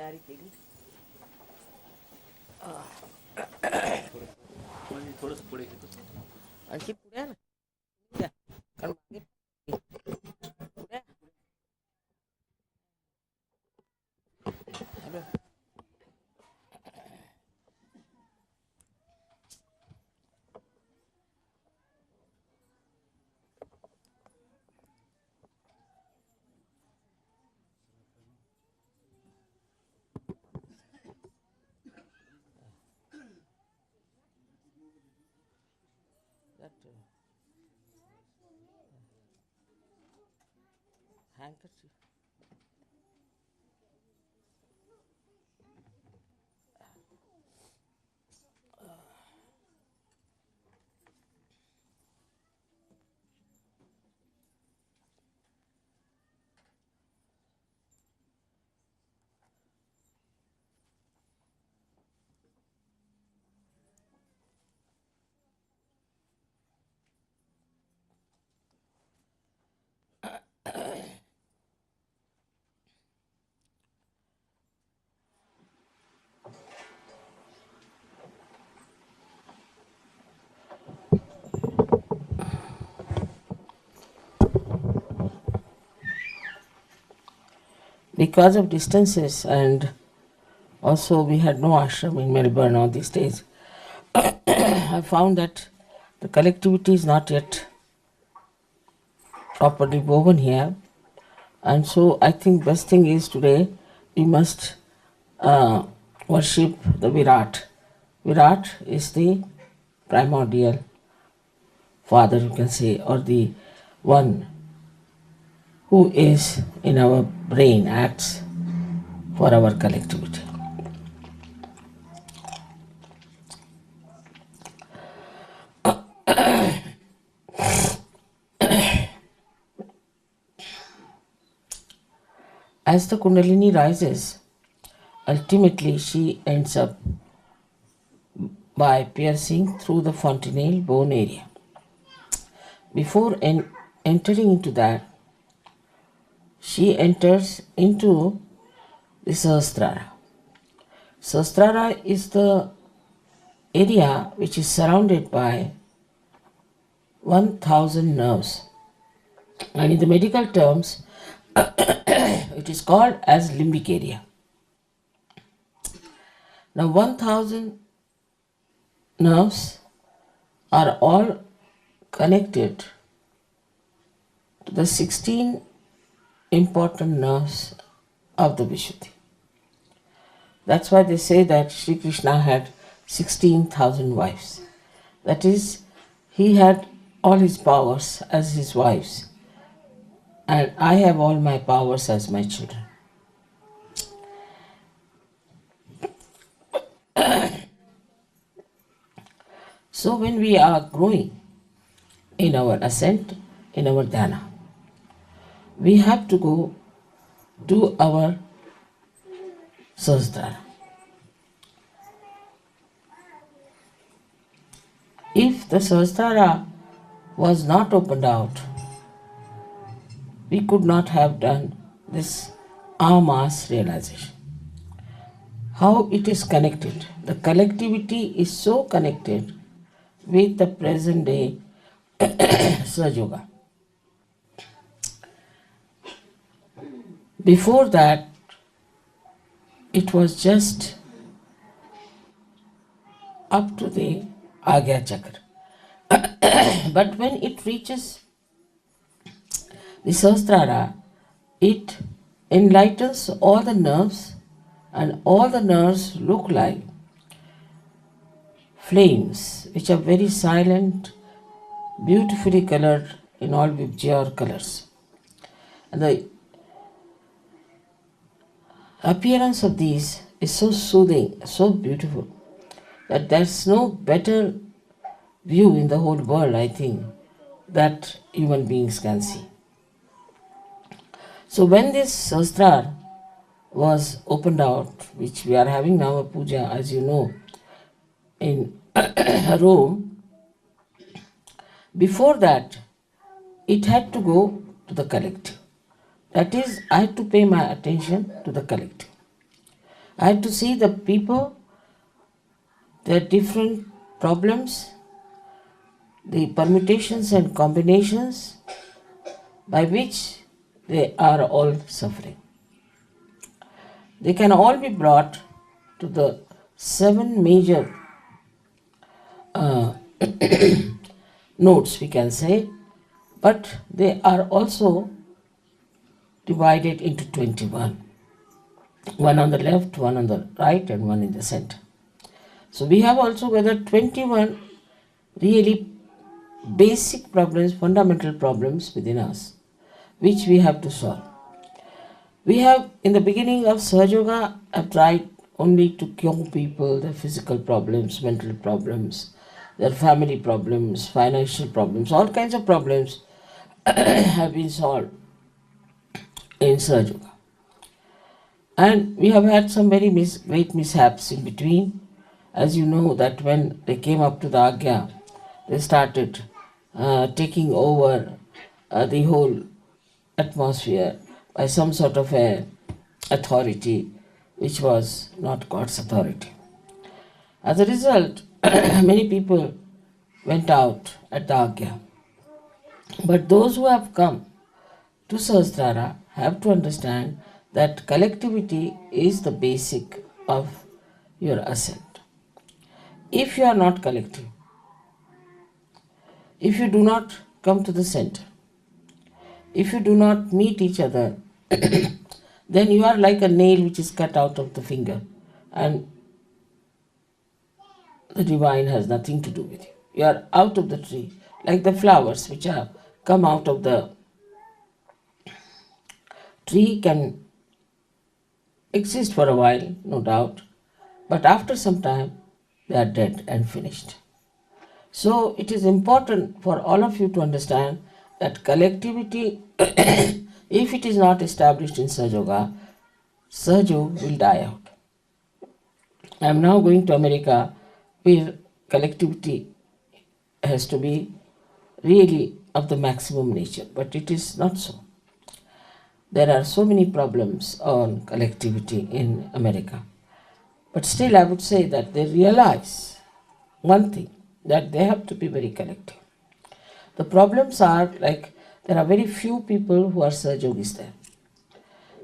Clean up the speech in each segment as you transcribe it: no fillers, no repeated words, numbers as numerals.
तयारी केली. थोडंसं पुढे घेतो. आणखी पुढे आहे ना द्या. कारण मागे पुढे आहे. Hello. Handkerchief. Because of distances and also we had no ashram in Melbourne all these days, I found that the collectivity is not yet properly woven here, and so I think best thing is today we must worship the Virat. Virat is the primordial father, you can say, or the one who is in our brain, acts for our collectivity. As the Kundalini rises, ultimately she ends up by piercing through the fontanelle bone area. Before entering into that, she enters into the Sahasrara. Sahasrara is the area which is surrounded by 1000 nerves. And in the medical terms, it is called as limbic area. Now 1000 nerves are all connected to the 16 important nerves of the Vishuddhi. That's why they say that Sri Krishna had 16,000 wives. That is, he had all his powers as his wives, and I have all my powers as my children. So when we are growing in our ascent, in our dhyana, we have to go to our Sahasrara. If the Sahasrara was not opened out, we could not have done this Amas realization. How it is connected. The collectivity is so connected with the present day Sahaja Yoga. Before that, it was just up to the Agya Chakra. But when it reaches the Sahasrara, it enlightens all the nerves, and all the nerves look like flames which are very silent, beautifully colored in all Vibgyor colors. And the appearance of these is so soothing, so beautiful, that there's no better view in the whole world, I think, that human beings can see. So when this Sahasrara was opened out, which we are having now a puja, as you know, in Rome, before that, it had to go to the collective. That is, I had to pay my attention to the collective. I had to see the people, their different problems, the permutations and combinations by which they are all suffering. They can all be brought to the 7 major notes, we can say, but they are also divided into 21. One on the left, one on the right, and one in the center. So we have also gathered 21 really basic problems, fundamental problems within us, which we have to solve. We have, in the beginning of Sahaja Yoga, have tried only to cure people, their physical problems, mental problems, their family problems, financial problems, all kinds of problems have been solved in Sahaja Yoga. And we have had some very great mishaps in between. As you know, that when they came up to the Agya, they started taking over the whole atmosphere by some sort of a authority which was not God's authority. As a result, many people went out at the Agya. But those who have come to Sahasrara have to understand that collectivity is the basic of your ascent. If you are not collective, if you do not come to the center, if you do not meet each other, then you are like a nail which is cut out of the finger and the divine has nothing to do with you. You are out of the tree, like the flowers which have come out of the tree can exist for a while, no doubt, but after some time they are dead and finished. So it is important for all of you to understand that collectivity, if it is not established in Sahaja Yoga, Sahaja Yoga will die out. I am now going to America where collectivity has to be really of the maximum nature, but it is not so. There are so many problems on collectivity in America. But still, I would say that they realize one thing, that they have to be very collective. The problems are like there are very few people who are Sahaja Yogis there.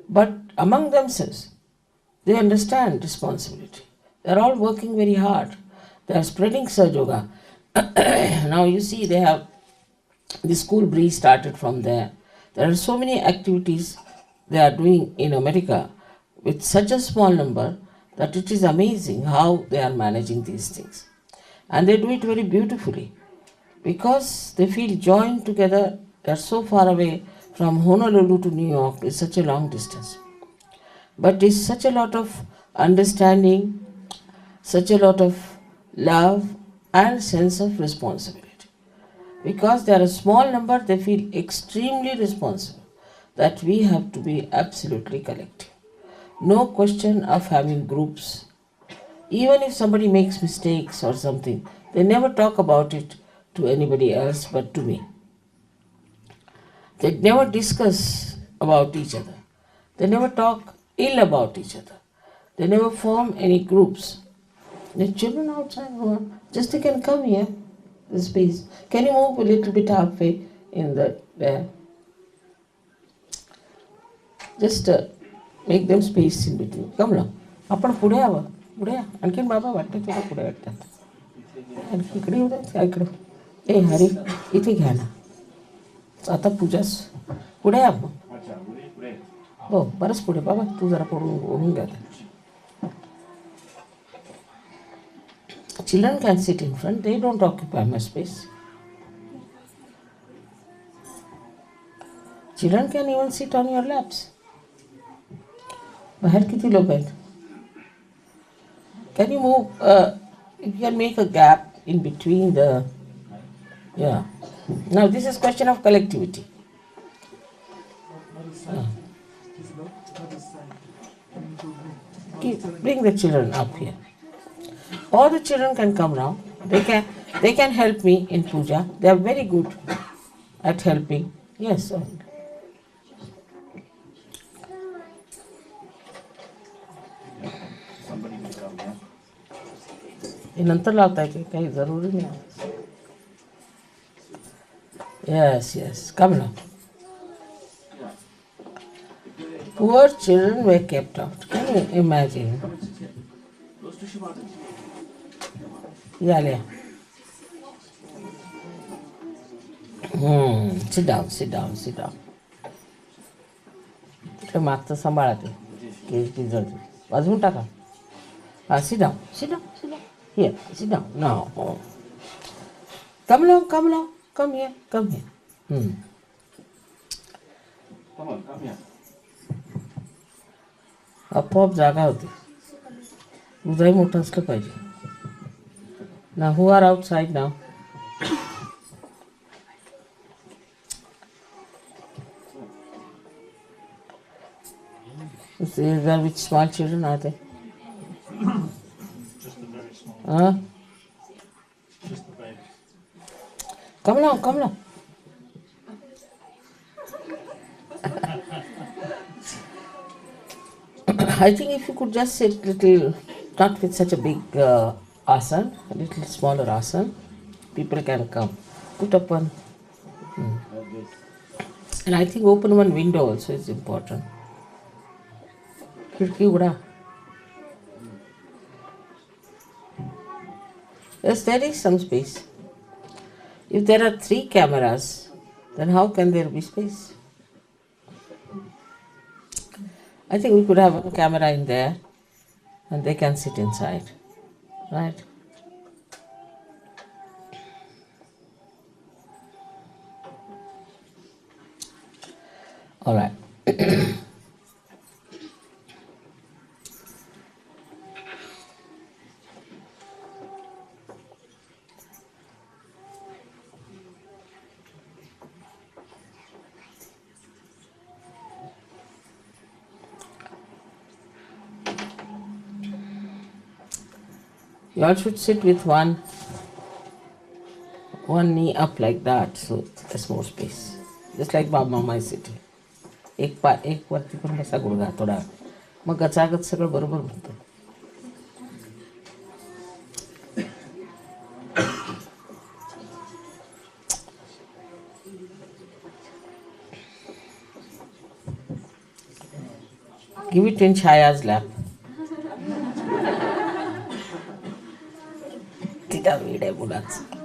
But among themselves, they understand responsibility. They are all working very hard. They are spreading Sahaja Yoga. Now you see they have the school breeze started from there. There are so many activities they are doing in America with such a small number that it is amazing how they are managing these things. And they do it very beautifully because they feel joined together. They are so far away from Honolulu to New York. It's such a long distance. But it's such a lot of understanding, such a lot of love and sense of responsibility. Because they are a small number, they feel extremely responsible that we have to be absolutely collective. No question of having groups. Even if somebody makes mistakes or something, they never talk about it to anybody else but to me. They never discuss about each other. They never talk ill about each other. They never form any groups. The children outside, just they can come here, the space. Can you move a little bit halfway in the there? Just make them space in between. Come now. आपण पुढे यावं. पुढे या. आणखीन बाबा वाटतं तुला पुढे वाटतात. आणखी इकडे येऊ द्या. इकडं. ए हरी इथे घ्या ना. आता पूजाच पुढे या मग. हो बरंच पुढे बाबा तू जरा पडून ओढून घ्या. Children can sit in front, they don't occupy much space. Children can even sit on your laps. बाहेर किती लोक आहेत? Can you move, you can make a gap in between the, yeah. Now this is question of collectivity. Bring the children up here. All the children can come now. They can help me in puja. They are very good at helping. Yes. हे नंतर लावताय की काही जरुरी नाही. Yes, yes. Come now. Poor children were kept out. Can you imagine? Yeah, yeah. Sit down, sit down, sit down. ते मागचं सांभाळा ते case बिजळते. वाजवून टाका. Sit down, sit down, sit down. Here, sit down. No. Come along, come along. Come here, come here. Come on, come here. आपोआप जागा होती. तुझंही मोठं असलं पाहिजे. Now who are outside now? Is there which small children are they? Just the very small. Huh? Just the baby. Come along, come along. I think if you could just sit little, not with such a big asana, a little smaller asana, people can come. Put up one. And I think open one window also is important. खिड़की उड़ा. Yes, there is some space. If there are 3 cameras, then how can there be space? I think we could have one camera in there and they can sit inside, right? All right. You all should sit with one knee up like that, so there's more space. Just like Mama is sitting. एक वरती पण बसा गुडघा थोडा, मग गचागच सगळं बरोबर होतं. Give it in Chaya's lap. तिला वेड आहे मुलाचं.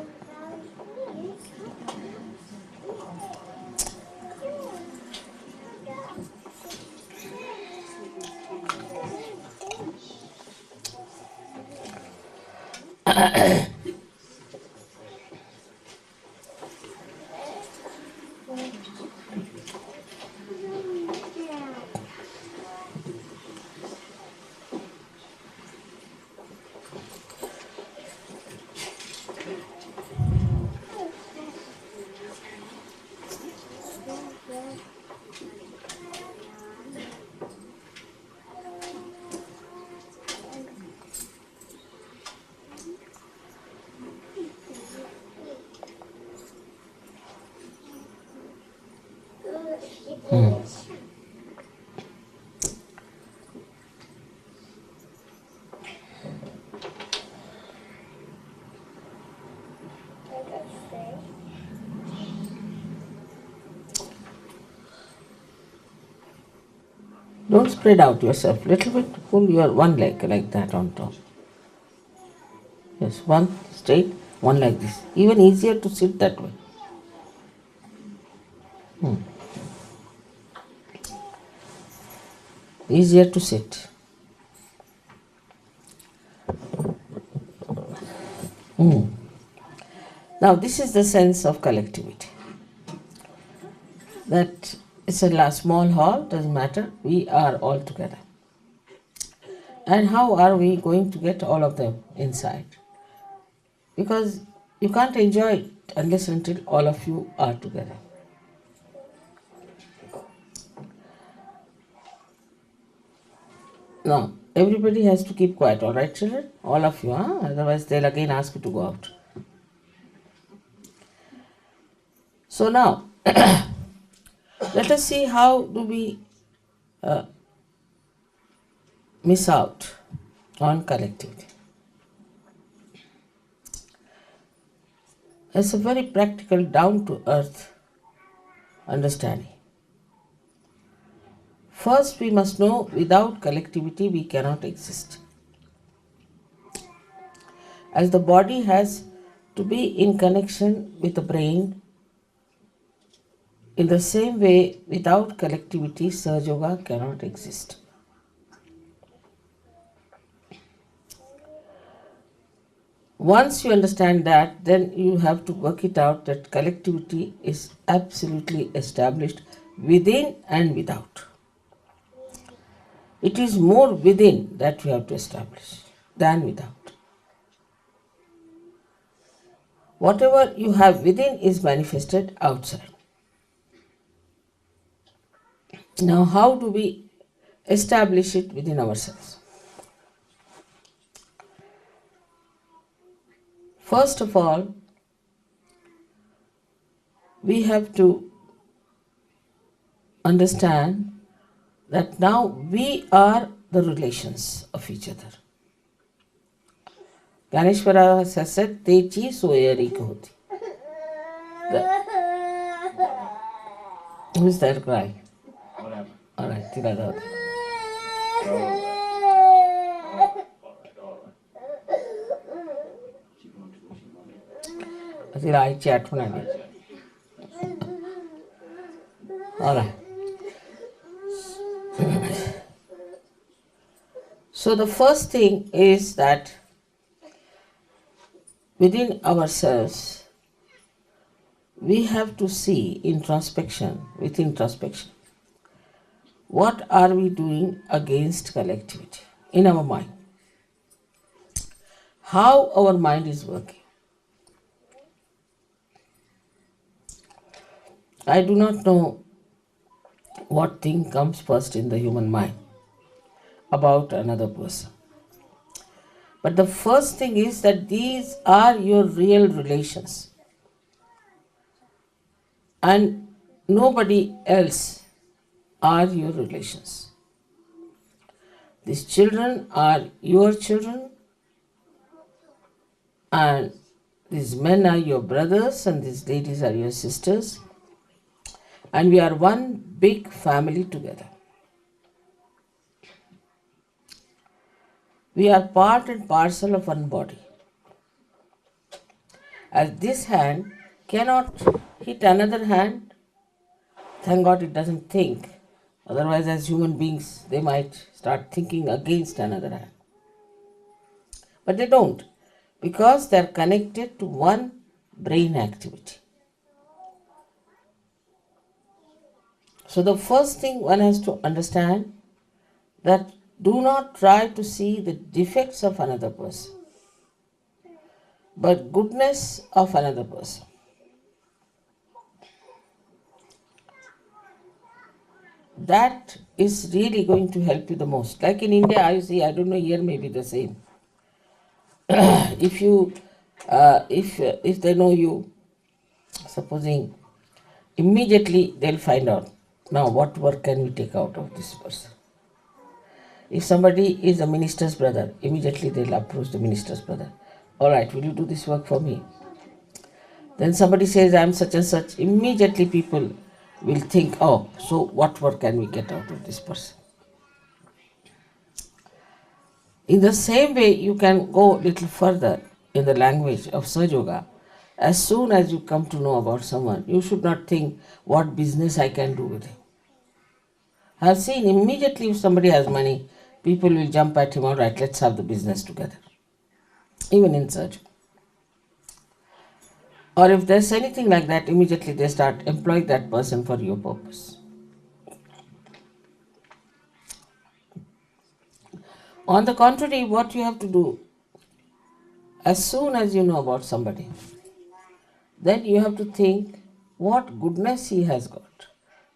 Don't spread out yourself. Little bit. Pull your one leg like that on top. Yes, one straight, one like this. Even easier to sit that way. Easier to sit. Now this is the sense of collectivity. That it's a small hall, doesn't matter, we are all together. And how are we going to get all of them inside? Because you can't enjoy it unless until all of you are together. Now, everybody has to keep quiet, all right, children? All of you, huh? Otherwise they'll again ask you to go out. So now, let us see how do we miss out on collectivity. as a very practical, down to earth understanding. First, we must know without collectivity we cannot exist. As the body has to be in connection with the brain, in the same way, without collectivity, Sahaja Yoga cannot exist. Once you understand that, then you have to work it out that collectivity is absolutely established within and without. It is more within that we have to establish than without. Whatever you have within is manifested outside. Now, how do we establish it within ourselves? First of all, we have to understand that now we are the relations of each other. Ganeshwara has said, Techi soyari kohoti. Who is that crying? What happened? Alright, Tiradhar. Keep going to wishing mommy. Tira aichi athuna nahi. Alright. So the first thing is that within ourselves, we have to see introspection, with introspection, what are we doing against collectivity in our mind? How our mind is working. I do not know what thing comes first in the human mind about another person. But the first thing is that these are your real relations. And nobody else are your relations. These children are your children, and these men are your brothers, and these ladies are your sisters, and we are one big family together. We are part and parcel of one body. As this hand cannot hit another hand, thank God it doesn't think. Otherwise, as human beings, they might start thinking against another hand. But they don't, because they are connected to one brain activity. So the first thing one has to understand that do not try to see the defects of another person, but goodness of another person. That is really going to help you the most. Like in India, I see, I don't know, here may be the same. If they know you, supposing, immediately they'll find out, now what work can we take out of this person? If somebody is a minister's brother, immediately they'll approach the minister's brother. All right, will you do this work for me? Then somebody says, I am such and such. Immediately people will think, oh, so what work can we get out of this person? In the same way, you can go a little further in the language of Sahaja Yoga. As soon as you come to know about someone, you should not think what business I can do with him. I have seen immediately if somebody has money, people will jump at him, all right, let's have the business together. Even in Sahaja. Or if there's anything like that, immediately they start employing that person for your purpose. On the contrary, what you have to do, as soon as you know about somebody, then you have to think what goodness he has got.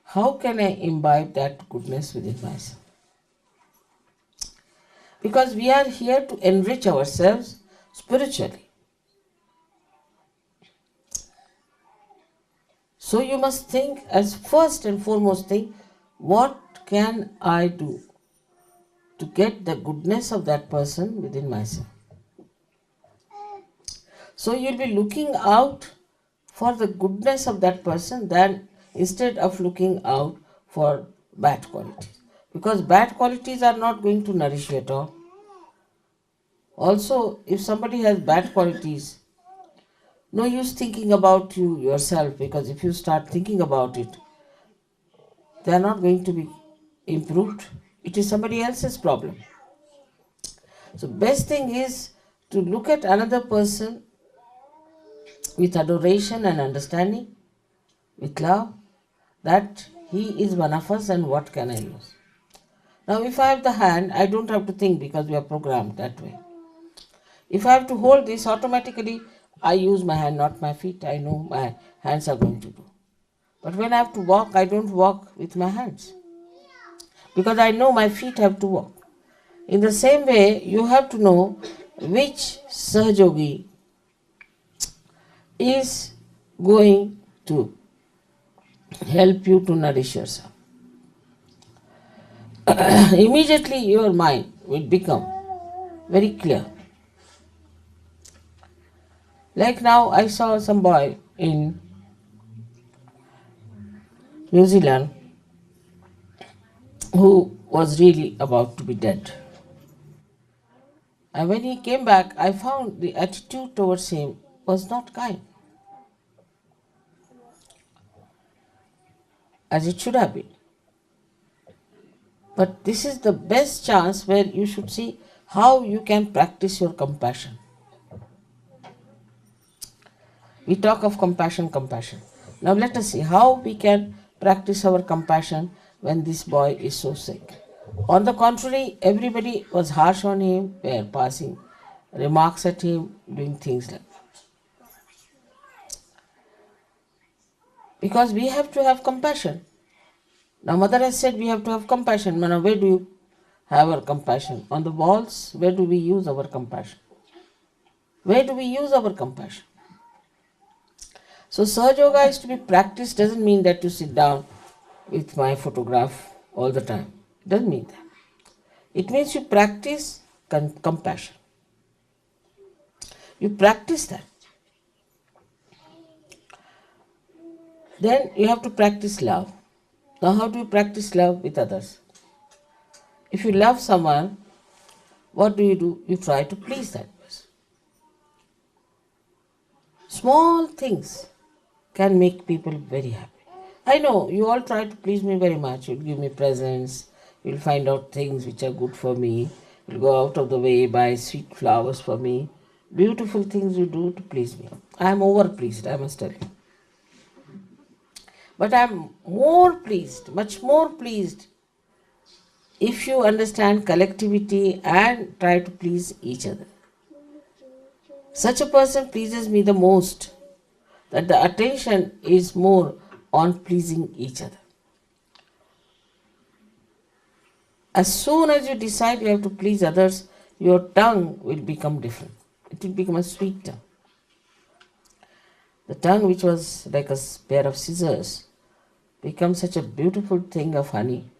How can I imbibe that goodness within myself? Because we are here to enrich ourselves spiritually. So you must think as first and foremost thing, what can I do to get the goodness of that person within myself? So you'll be looking out for the goodness of that person than instead of looking out for bad qualities. Because bad qualities are not going to nourish you at all. Also, if somebody has bad qualities, no use thinking about you yourself, because if you start thinking about it, they are not going to be improved. It is somebody else's problem. So best thing is to look at another person with adoration and understanding, with love, that he is one of us and what can I lose. Now if I have the hand, I don't have to think because we are programmed that way. If I have to hold this, automatically I use my hand, not my feet. I know my hands are going to do. But when I have to walk, I don't walk with my hands because I know my feet have to walk. In the same way, you have to know which Sahajogi is going to help you to nourish yourself. Immediately your mind will become very clear. Like now, I saw some boy in New Zealand who was really about to be dead. And when he came back, I found the attitude towards him was not kind, as it should have been. But this is the best chance where you should see how you can practice your compassion. We talk of compassion, compassion. Now let us see how we can practice our compassion when this boy is so sick. On the contrary, everybody was harsh on him, were passing remarks at him, doing things like that. Because we have to have compassion. Now Mother has said we have to have compassion. Now where do you have our compassion? On the walls, where do we use our compassion? Where do we use our compassion? So Sahaja Yoga is to be practiced doesn't mean that you sit down with my photograph all the time. It doesn't mean that. It means you practice compassion. You practice that. Then you have to practice love. Now how do you practice love with others? If you love someone, what do? You try to please that person. Small things can make people very happy. I know you all try to please me very much. You'll give me presents, you'll find out things which are good for me, you'll go out of the way, buy sweet flowers for me. Beautiful things you do to please me. I am over pleased, I must tell you. But I am more pleased, much more pleased, if you understand collectivity and try to please each other. Such a person pleases me the most, that the attention is more on pleasing each other. As soon as you decide you have to please others, your tongue will become different. It will become a sweet tongue. The tongue which was like a pair of scissors becomes such a beautiful thing of honey.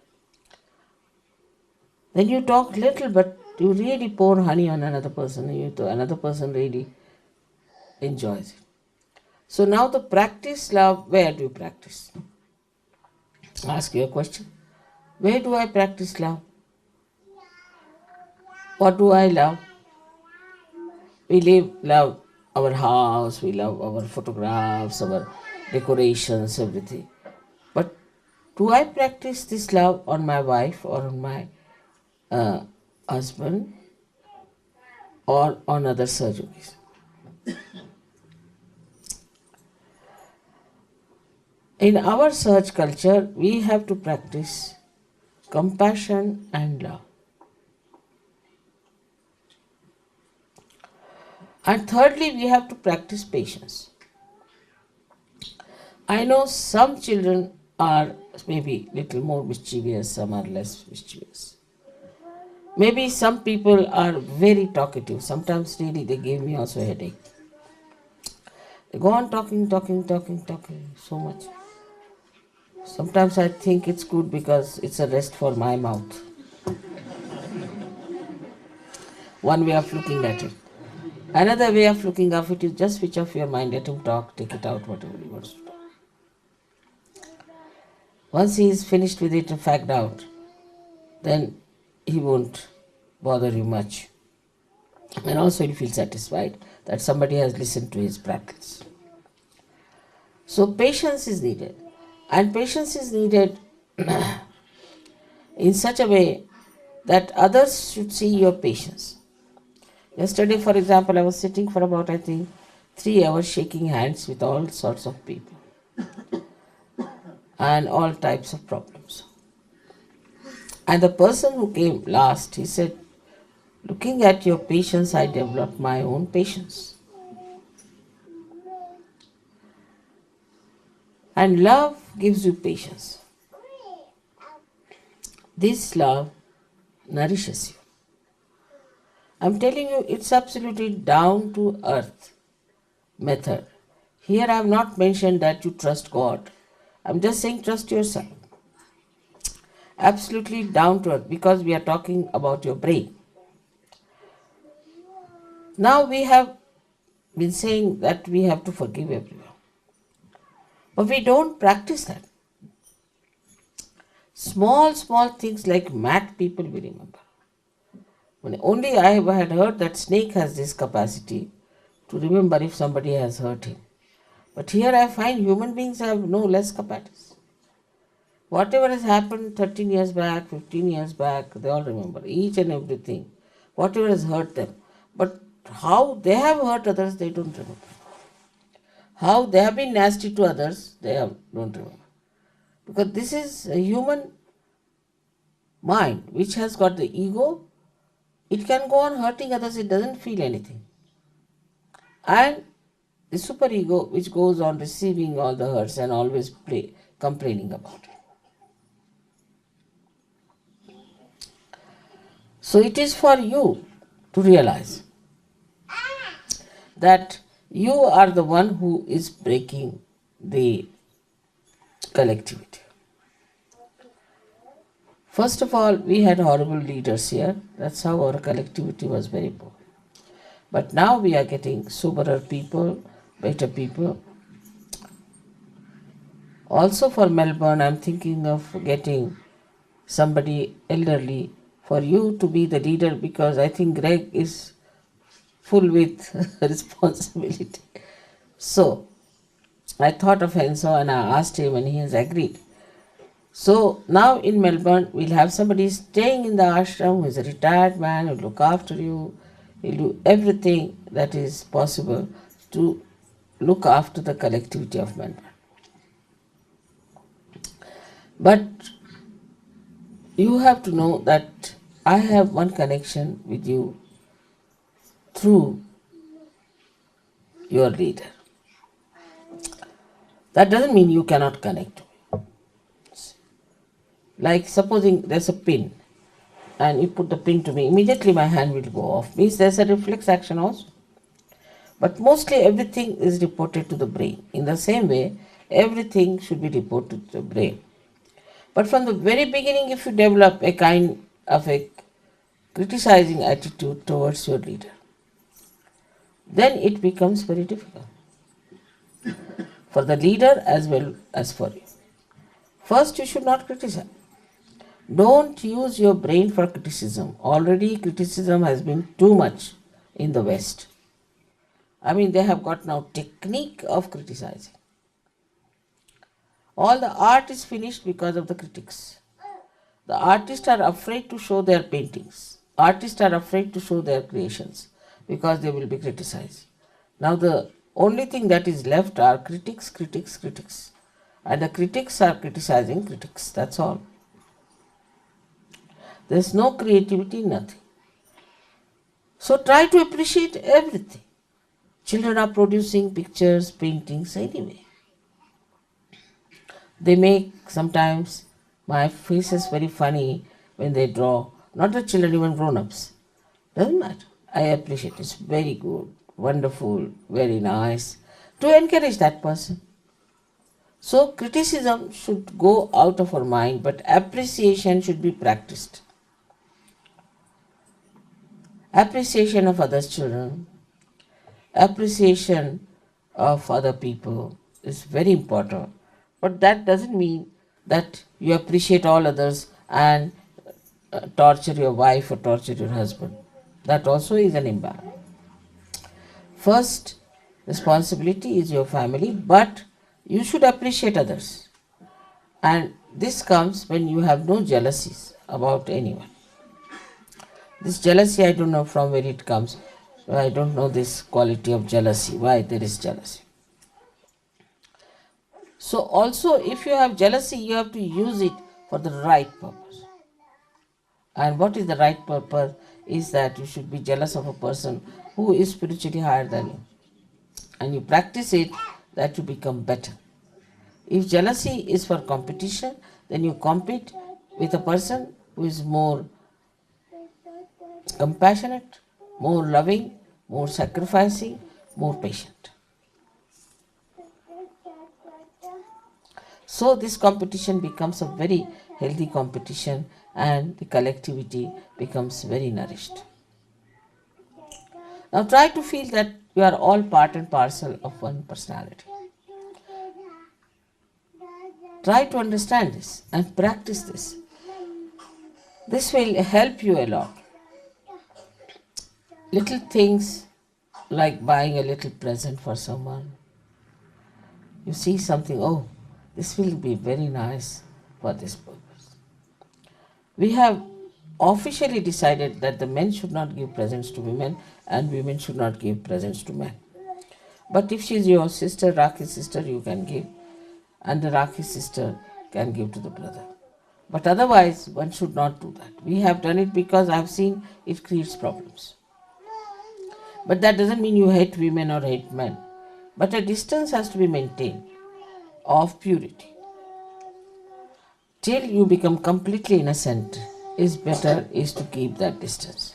Then you talk little, but you really pour honey on another person, and another person really enjoys it. So now the practice love, where do you practice? Ask you a question. Where do I practice love? What do I love? We love our house, we love our photographs, our decorations, everything. But do I practice this love on my wife or on my husband or on other Sahajogis? In our Sahaj culture, we have to practice compassion and love. And thirdly, we have to practice patience. I know some children are maybe little more mischievous, some are less mischievous. Maybe some people are very talkative. Sometimes really they give me also a headache. They go on talking so much. Sometimes I think it's good because it's a rest for my mouth. One way of looking at it. Another way of looking at it is just switch off your mind, let him talk, take it out, whatever he wants to talk. Once he is finished with it and fagged out, then he won't bother you much. And also he'll feel satisfied that somebody has listened to his prattles. So patience is needed. And patience is needed in such a way that others should see your patience. Yesterday, for example, I was sitting for about, 3 hours shaking hands with all sorts of people and all types of problems. And the person who came last, he said, looking at your patience, I developed my own patience. And love gives you patience. This love nourishes you. I'm telling you, it's absolutely down to earth method. Here I have not mentioned that you trust God. I'm just saying trust yourself. Absolutely down to earth, because we are talking about your brain. Now we have been saying that we have to forgive everyone. But we don't practice that. Small things like math people will remember. Only I had heard that snake has this capacity to remember if somebody has hurt him. But here I find human beings have no less capacity. Whatever has happened 13 years back, 15 years back, they all remember each and everything. Whatever has hurt them. But how they have hurt others, they don't remember. How they have been nasty to others, don't remember. Because this is a human mind which has got the ego. It can go on hurting others, it doesn't feel anything. And the superego which goes on receiving all the hurts and always complaining about it. So it is for you to realize that you are the one who is breaking the collectivity. First of all, we had horrible leaders here. That's how our collectivity was very poor. But now we are getting soberer people, better people. Also for Melbourne, I'm thinking of getting somebody elderly for you to be the leader, because I think Greg is full with responsibility. So I thought of Enzo and I asked him and he has agreed. So now in Melbourne, we'll have somebody staying in the ashram who is a retired man, who will look after you. He'll do everything that is possible to look after the collectivity of Melbourne. But you have to know that I have one connection with you through your leader. That doesn't mean you cannot connect. Like supposing there's a pin and you put the pin to me, immediately my hand will go off. Means there's a reflex action also. But mostly everything is reported to the brain. In the same way, everything should be reported to the brain. But from the very beginning, if you develop a kind of a criticizing attitude towards your leader, then it becomes very difficult for the leader as well as for you. First, you should not criticize. Don't use your brain for criticism. Already criticism has been too much in the West. I mean, they have got now technique of criticizing. All the art is finished because of the critics. The artists are afraid to show their paintings. Artists are afraid to show their creations because they will be criticized. Now the only thing that is left are critics. And the critics are criticizing critics. That's all. There's no creativity, nothing. So try to appreciate everything. Children are producing pictures, paintings anyway. They make sometimes my face is very funny when they draw. Not the children, even grown-ups. Doesn't matter. I appreciate it. It's very good, wonderful, very nice. To encourage that person. So criticism should go out of our mind, but appreciation should be practiced. Appreciation of others' children, appreciation of other people is very important. But that doesn't mean that you appreciate all others and torture your wife or torture your husband. That also is an imbalance. First responsibility is your family, but you should appreciate others. And this comes when you have no jealousies about anyone. This jealousy, I don't know from where it comes. I don't know this quality of jealousy, why there is jealousy. So, also, if you have jealousy, you have to use it for the right purpose. And what is the right purpose is that you should be jealous of a person who is spiritually higher than you. And you practice it that you become better. If jealousy is for competition, then you compete with a person who is more compassionate, more loving, more sacrificing, more patient. So this competition becomes a very healthy competition and the collectivity becomes very nourished. Now try to feel that you are all part and parcel of one personality. Try to understand this and practice this. This will help you a lot. Little things like buying a little present for someone. You see something, oh, this will be very nice for this purpose. We have officially decided that the men should not give presents to women and women should not give presents to men. But if she is your sister, Rakhi's sister, you can give, and the Rakhi's sister can give to the brother. But otherwise, one should not do that. We have done it because I have seen it creates problems. But that doesn't mean you hate women or hate men. But a distance has to be maintained of purity. Till you become completely innocent, is better is to keep that distance.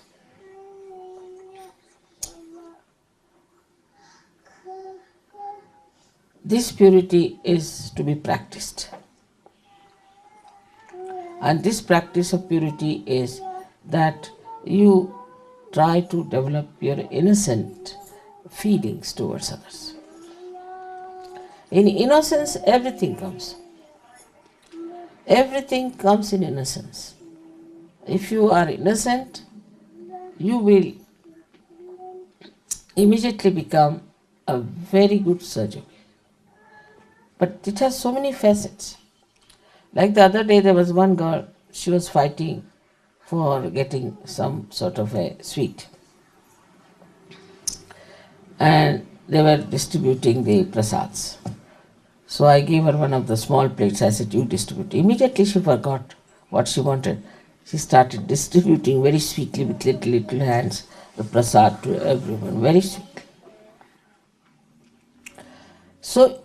This purity is to be practiced. And this practice of purity is that you try to develop your innocent feelings towards others. In innocence, everything comes. Everything comes in innocence. If you are innocent, you will immediately become a very good surgeon. But it has so many facets. Like the other day, there was one girl, she was fighting for getting some sort of a sweet. And they were distributing the prasads. So I gave her one of the small plates. I said, you distribute. Immediately she forgot what she wanted. She started distributing very sweetly with little hands the prasad to everyone, very sweetly. So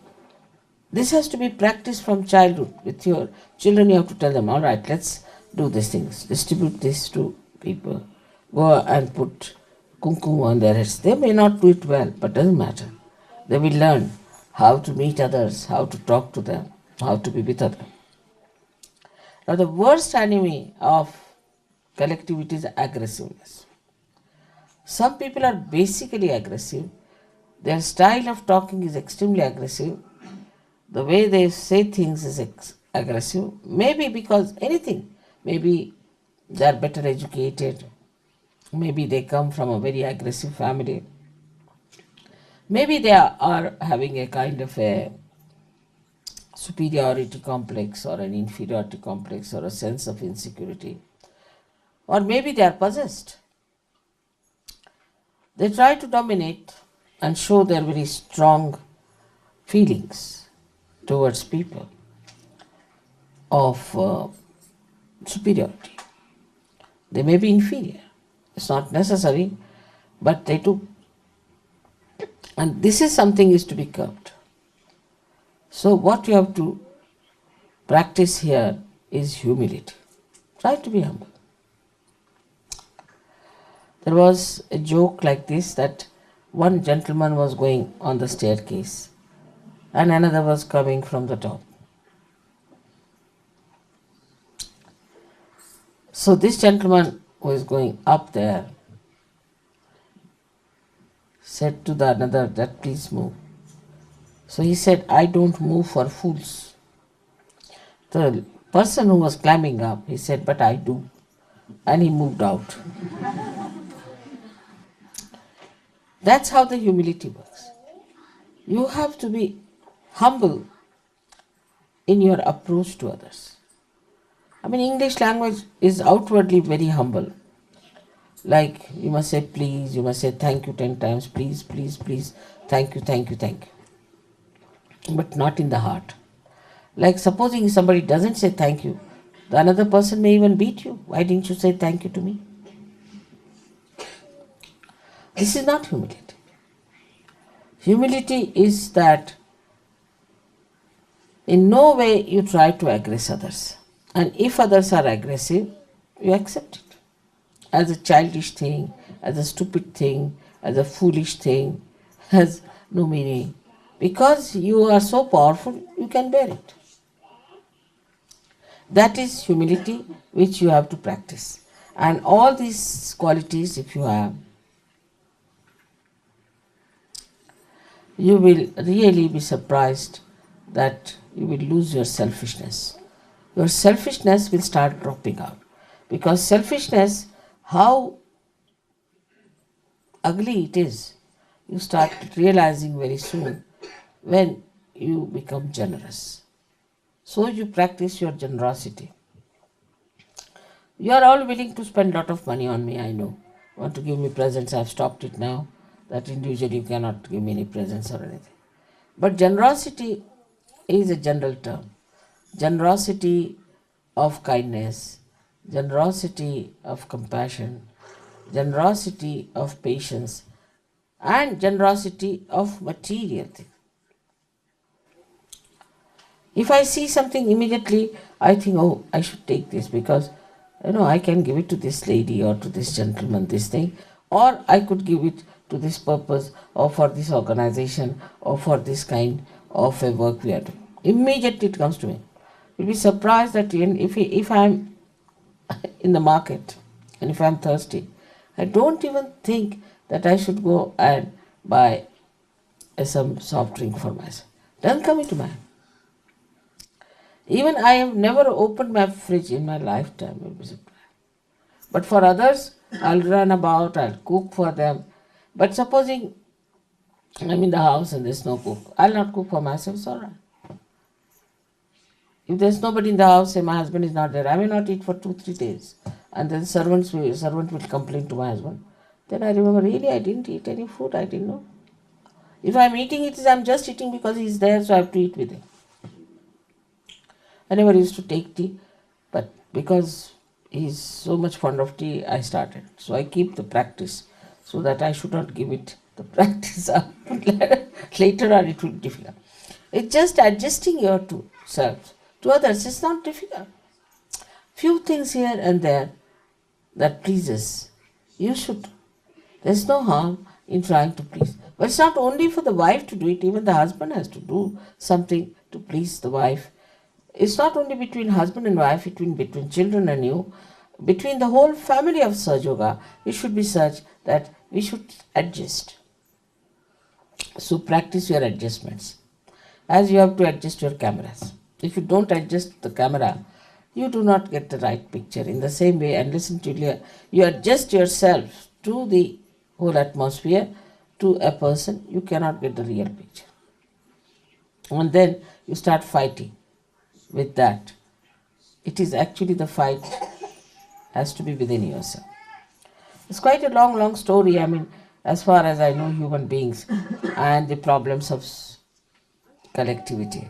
this has to be practiced from childhood. With your children, you have to tell them, all right, let's do these things. Distribute this to people. Go and put kumkum on their heads. They may not do it well, but doesn't matter. They will learn how to meet others, how to talk to them, how to be with others. Now, the worst enemy of collectivity is aggressiveness. Some people are basically aggressive. Their style of talking is extremely aggressive. The way they say things is aggressive. Maybe because anything. Maybe they are better educated. Maybe they come from a very aggressive family. Maybe they are having a kind of a superiority complex or an inferiority complex or a sense of insecurity. Or maybe they are possessed. They try to dominate and show their very strong feelings towards people of superiority. They may be inferior. It's not necessary, but they do. And this is something is to be curbed. So what you have to practice here is humility. Try to be humble. There was a joke like this that one gentleman was going on the staircase and another was coming from the top. So this gentleman who is going up there said to the another that please move. So he said, I don't move for fools. The person who was climbing up, he said, but I do. And he moved out. That's how the humility works. You have to be humble in your approach to others. I mean, English language is outwardly very humble. Like you must say please, you must say thank you 10 times, please, please, please, thank you, thank you, thank you. But not in the heart. Like supposing somebody doesn't say thank you, the another person may even beat you. Why didn't you say thank you to me? This is not humility. Humility is that in no way you try to aggress others. And if others are aggressive, you accept it as a childish thing, as a stupid thing, as a foolish thing, has no meaning. Because you are so powerful, you can bear it. That is humility which you have to practice. And all these qualities, if you have, you will really be surprised that you will lose your selfishness. Your selfishness will start dropping out. Because selfishness, how ugly it is, you start realizing very soon when you become generous. So you practice your generosity. You are all willing to spend a lot of money on me, I know. Want to give me presents, I have stopped it now. That individually you cannot give me any presents or anything. But generosity is a general term. Generosity of kindness, generosity of compassion, generosity of patience, and generosity of material things. If I see something immediately, I think, oh, I should take this because I can give it to this lady or to this gentleman, this thing, or I could give it to this purpose or for this organization or for this kind of a work we are doing. Immediately it comes to me. You'll be surprised that if I'm in the market and if I'm thirsty, I don't even think that I should go and buy some soft drink for myself. Doesn't come into mind. Even I have never opened my fridge in my lifetime. You'll be surprised. But for others, I'll run about, I'll cook for them. But supposing I'm in the house and there's no cook, I'll not cook for myself, it's alright. If there's nobody in the house, say my husband is not there, I may not eat for 2-3 days. And then servant will complain to my husband. Then I remember, really, I didn't eat any food, I didn't know. If I'm eating, it is I'm just eating because he's there, so I have to eat with him. I never used to take tea, but because he's so much fond of tea, I started. So I keep the practice so that I should not give it the practice up. Later on it will be difficult. It's just adjusting your two selves to others. It's not difficult. Few things here and there that pleases. You should. There's no harm in trying to please. But it's not only for the wife to do it, even the husband has to do something to please the wife. It's not only between husband and wife, between children and you, between the whole family of Sahaja Yoga, it should be such that we should adjust. So practice your adjustments. As you have to adjust your cameras. If you don't adjust the camera, you do not get the right picture. In the same way, and listen to you adjust yourself to the whole atmosphere, to a person, you cannot get the real picture. And then you start fighting with that. It is actually the fight has to be within yourself. It's quite a long story. I mean, as far as I know human beings and the problems of collectivity.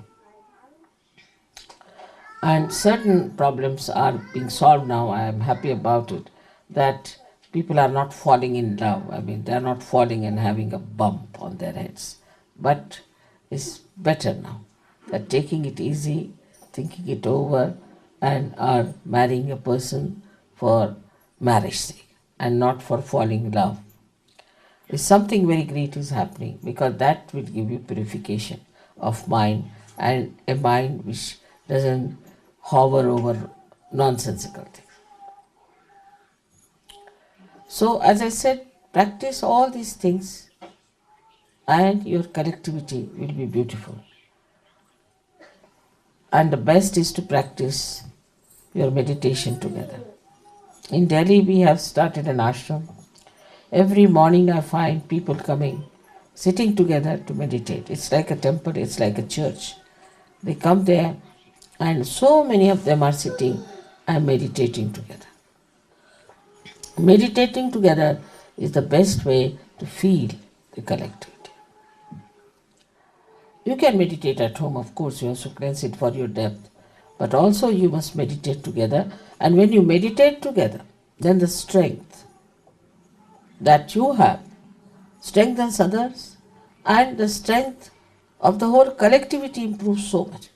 And certain problems are being solved now. I am happy about it. That people are not falling in love. I mean, they are not falling and having a bump on their heads. But it's better now. They're taking it easy, thinking it over, and are marrying a person for marriage sake and not for falling in love. If something very great is happening, because that will give you purification of mind and a mind which doesn't hover over nonsensical things. So, as I said, practice all these things and your collectivity will be beautiful. And the best is to practice your meditation together. In Delhi, we have started an ashram. Every morning, I find people coming, sitting together to meditate. It's like a temple, it's like a church. They come there, and so many of them are sitting and meditating together. Meditating together is the best way to feel the collectivity. You can meditate at home, of course, you have to cleanse it for your depth, but also you must meditate together. And when you meditate together, then the strength that you have strengthens others, and the strength of the whole collectivity improves so much.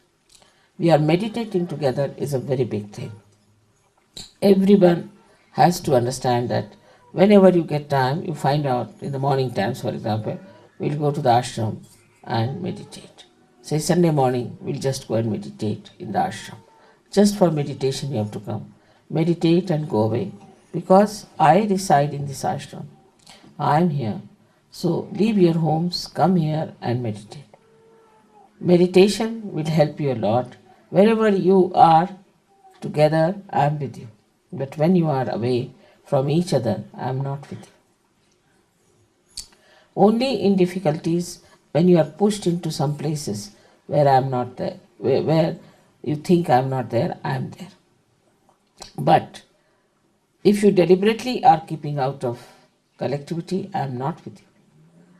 We are meditating together is a very big thing. Everyone has to understand that whenever you get time, you find out in the morning times, for example, we'll go to the ashram and meditate. Say Sunday morning, we'll just go and meditate in the ashram. Just for meditation, you have to come. Meditate and go away. Because I reside in this ashram. I am here. So leave your homes, come here and meditate. Meditation will help you a lot. Wherever you are together, I am with you. But when you are away from each other, I am not with you. Only in difficulties, when you are pushed into some places where I am not there, where you think I am not there, I am there. But if you deliberately are keeping out of collectivity, I am not with you.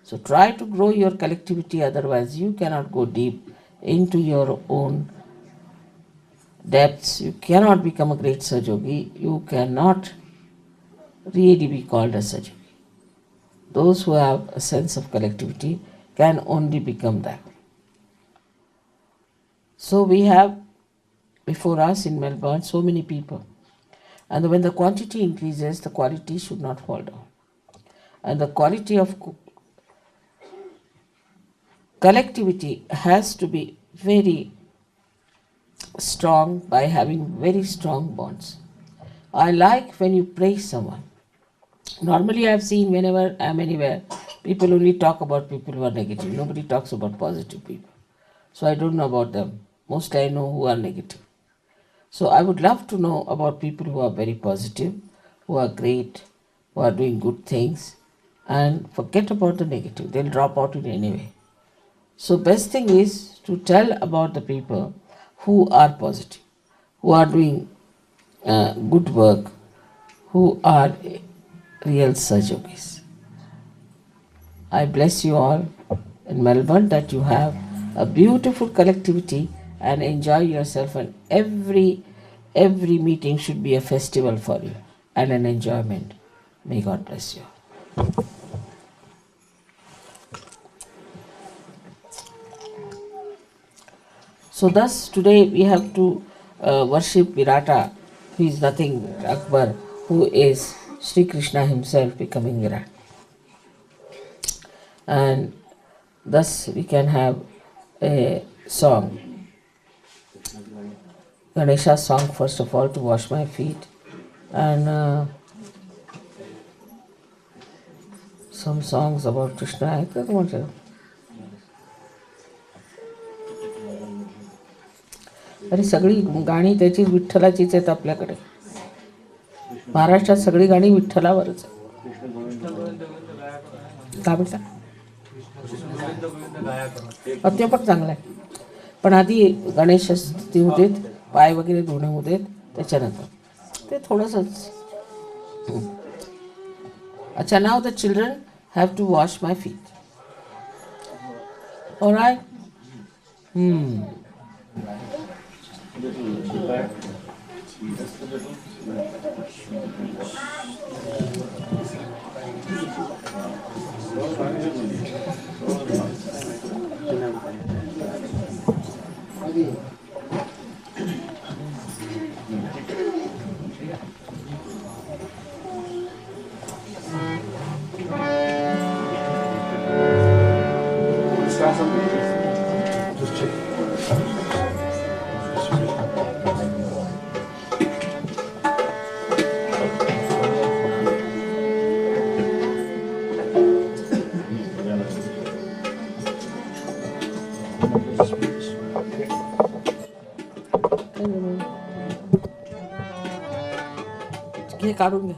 So try to grow your collectivity, otherwise you cannot go deep into your own depths. You cannot become a great Sajogi. You cannot really be called a Sajogi. Those who have a sense of collectivity can only become that. So we have before us in Melbourne so many people. And when the quantity increases, the quality should not fall down. And the quality of collectivity has to be very strong by having very strong bonds. I like when you praise someone. Normally I have seen whenever I am anywhere, people only talk about people who are negative. Nobody talks about positive people. So I don't know about them. Mostly I know who are negative. So I would love to know about people who are very positive, who are great, who are doing good things, and forget about the negative. They'll drop out in any way. So best thing is to tell about the people who are positive, who are doing good work, who are real Sajogis. I bless you all in Melbourne that you have a beautiful collectivity and enjoy yourself, and every meeting should be a festival for you and an enjoyment. May God bless you. So thus today we have to worship Virata, who is nothing but Akbar, who is Sri Krishna himself becoming Virat. And thus we can have a song. Ganesha song first of all to wash my feet, and some songs about Krishna. I don't want to. अरे सगळी गाणी त्याची विठ्ठलाचीच आहेत आपल्याकडे. महाराष्ट्रात सगळी गाणी विठ्ठलावरच का बेटा? ते पण चांगलं आहे, पण आधी गणेश स्तुती होऊ देत, पाय वगैरे धुणे होऊ देत, त्याच्यानंतर ते थोडंसंच. अच्छा, now the children have to wash my feet. Alright. Just check. हे काढून घ्या.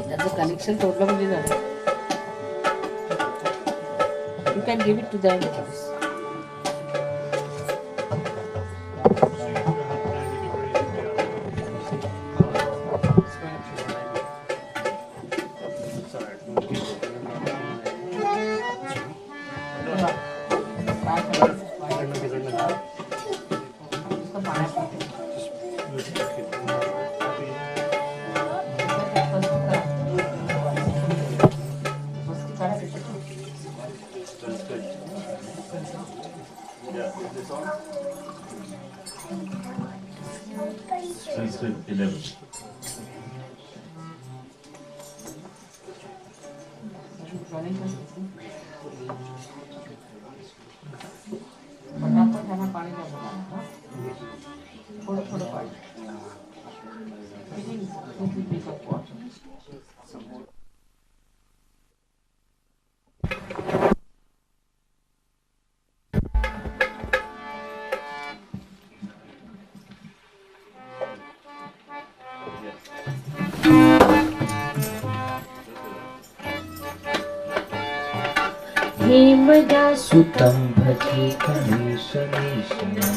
त्याचं कनेक्शन तोडलं म्हणजे झालं. You can give it to them. Sanskrit 11. पटापट त्यांना पाणी द्या बघा. थोडं थोडं पाणी. हेमदासुतं भजे गणेशमीशनन्दनं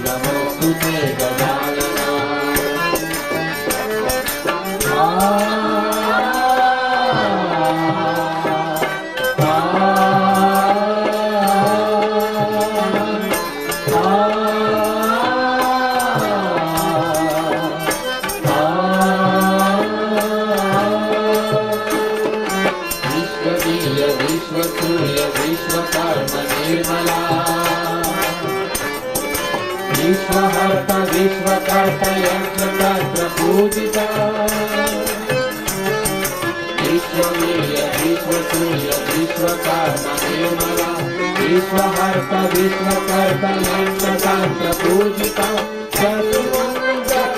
नमोऽस्तु ते गजानना विश्वहर्ता विश्वकर्ता यन्त्रतन्त्र पूजिता विश्ववीर्य विश्वसूर्य विश्वकर्मा निर्मला विश्वहर्ता विश्वकर्ता यन्त्रतन्त्र पूजिता चतुर्भुजं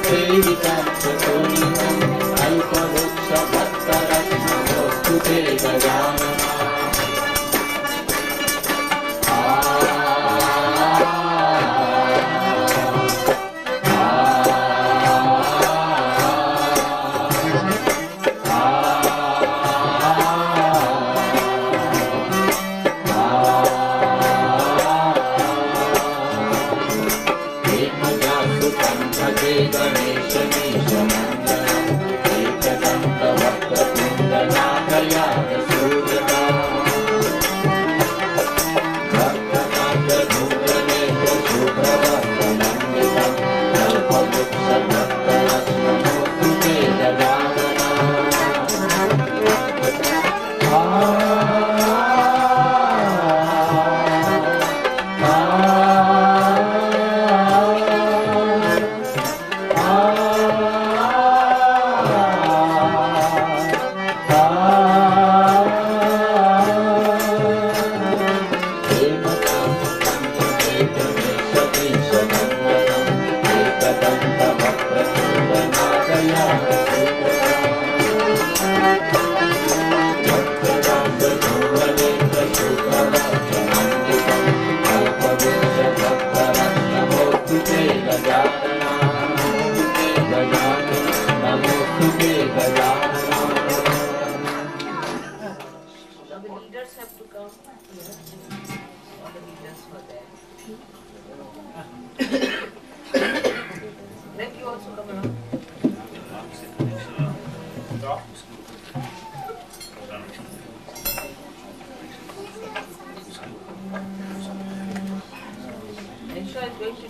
सेवितं चतुर्युगं अल्पवृक्षभक्तरत्नमोऽस्तु ते Gajanana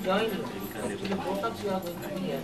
Join you. Actually, both of you are going to be here.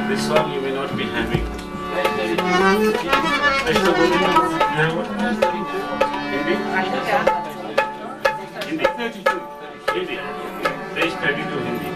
This one you may not be having. Krishna Govinda, you have what? Hindi? Hindi. Page 32 Hindi.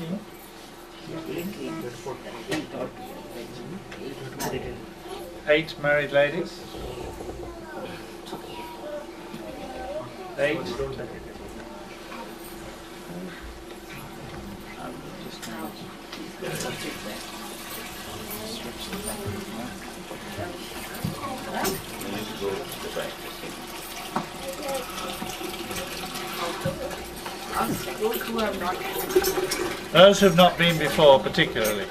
teaching? 8 married ladies. 8. Those who have not been before, particularly.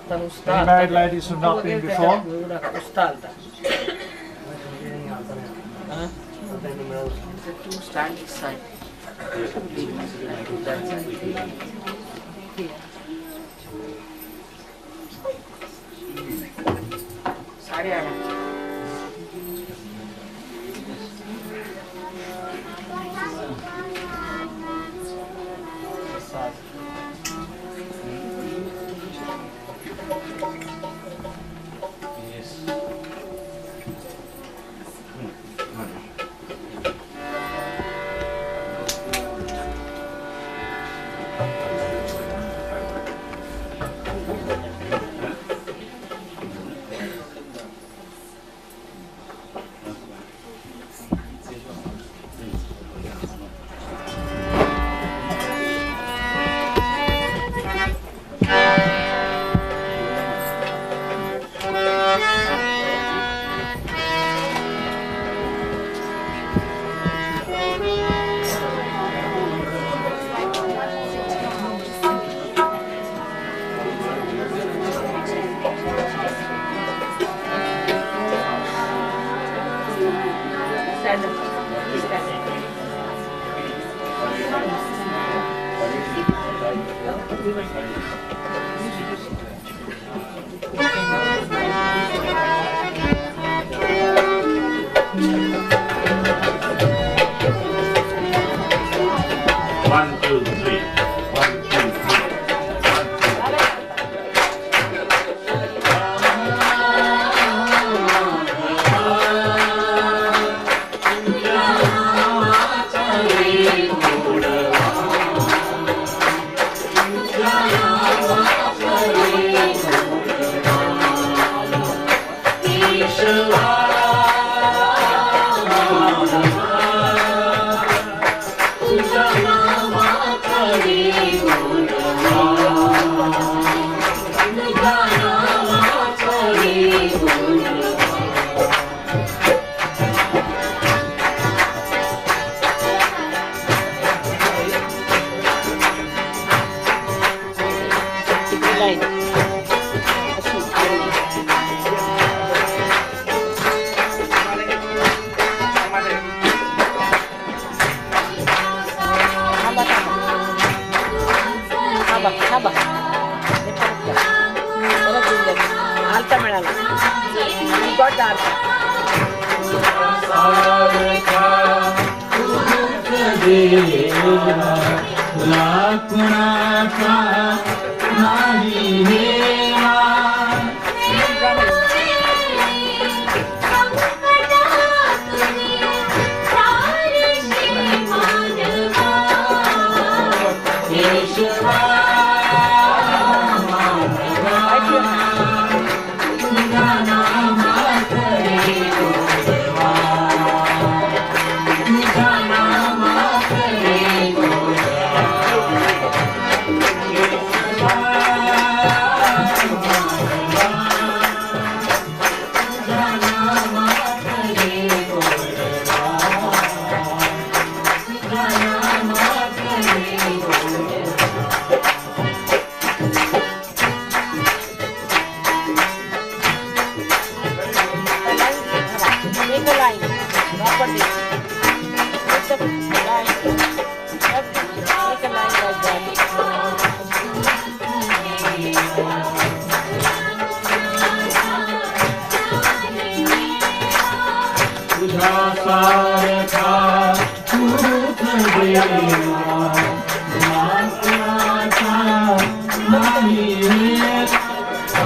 Any married ladies who have not been before? Stand this side. साढ़े 8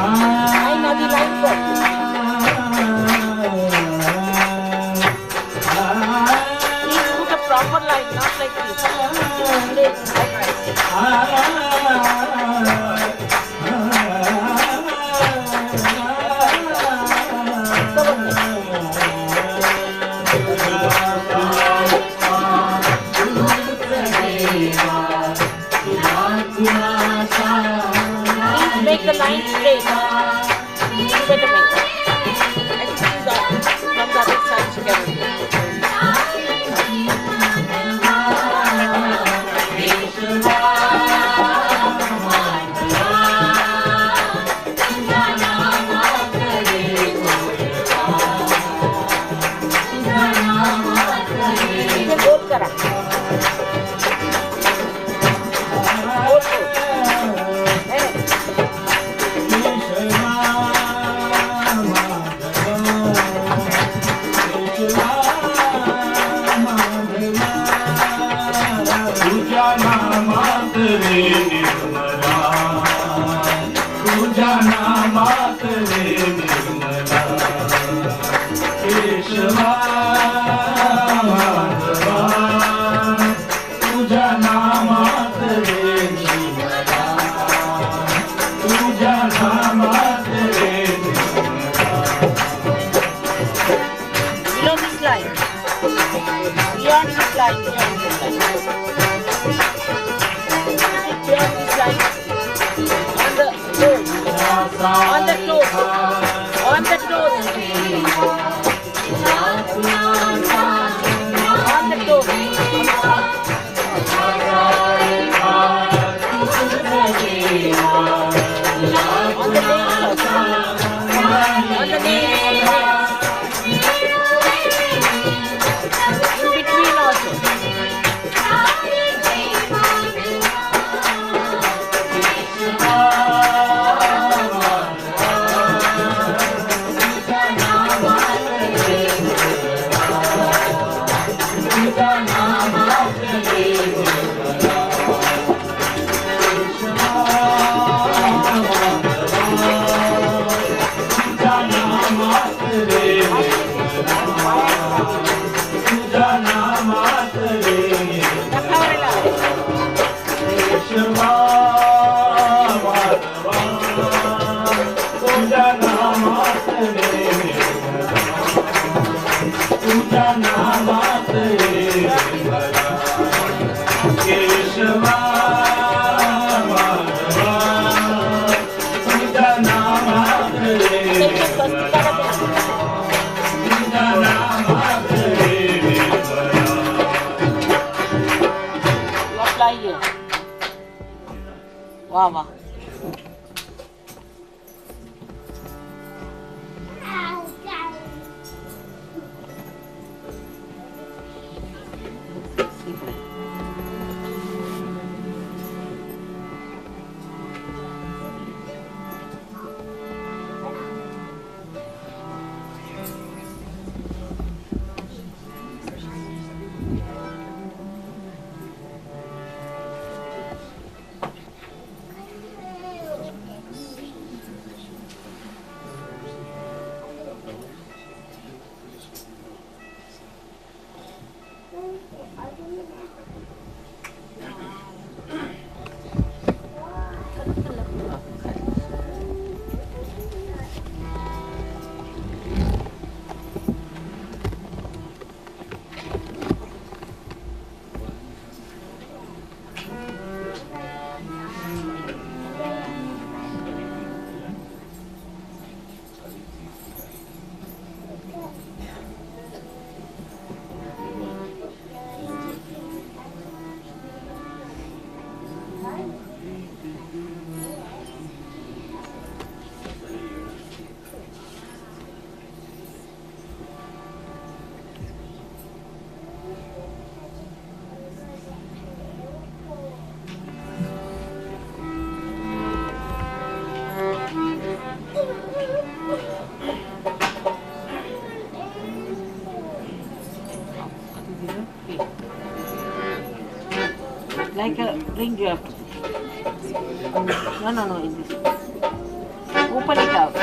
I know the line. line straight. You better make it. I think these are from the other side together. इसे गोल करा गोल है तुझा नामात रे निर्मला, तुझा नामात रे निर्मला, केशवा माधवा, तुझा नामात रे निर्मला, तुझा नामात रे Nirmala. below this line beyond this line beyond this line on the toes on the toes on the toes on the toes on the nails on the nails in between also वाह वाह like a ring you have to no in this open it out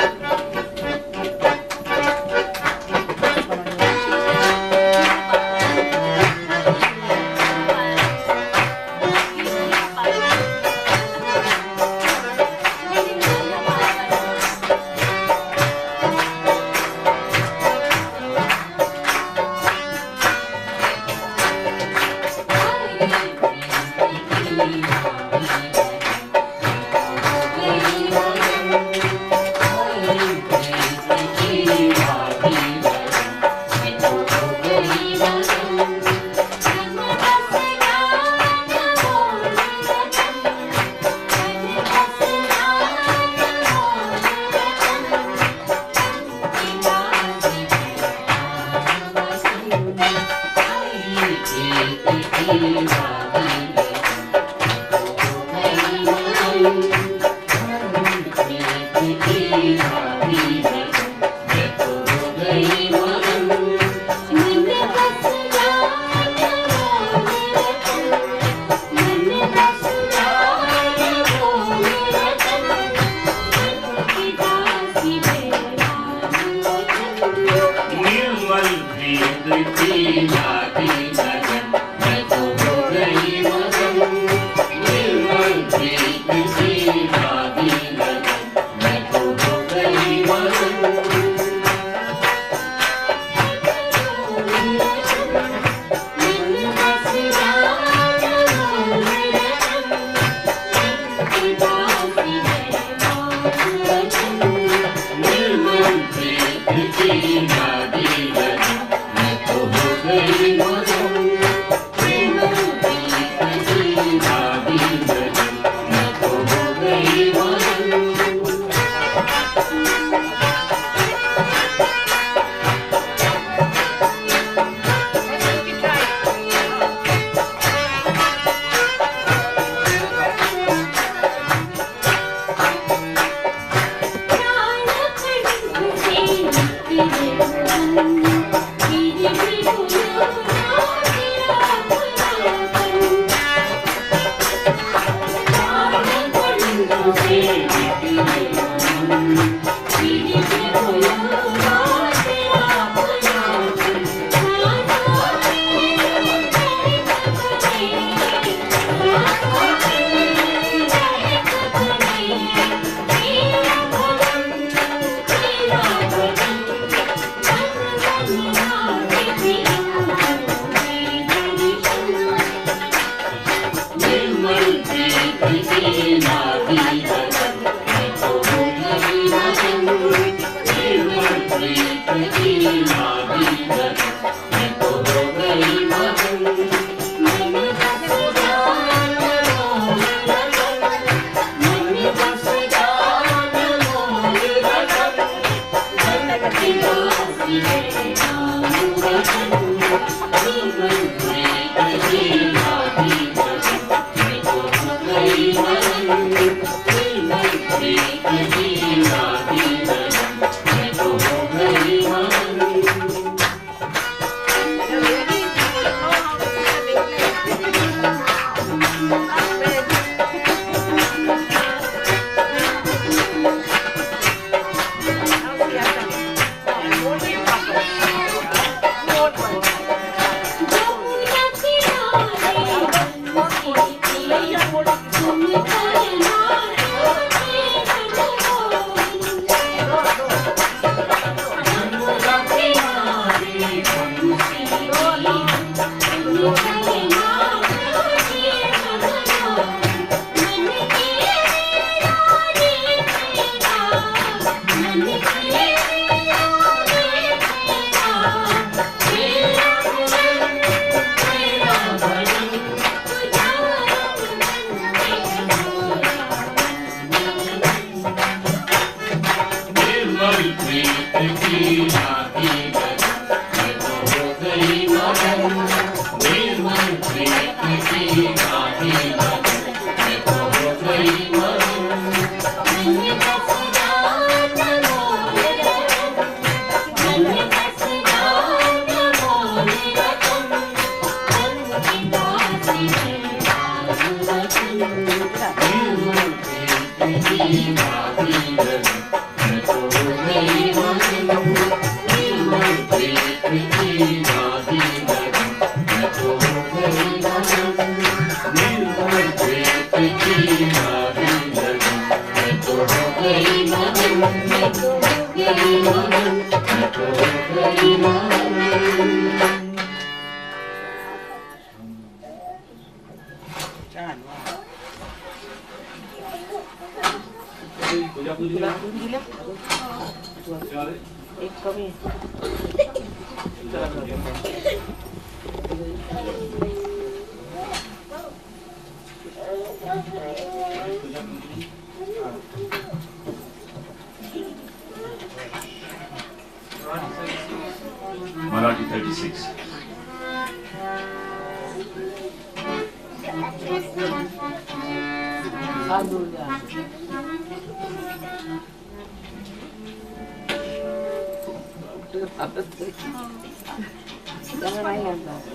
Marathi 36.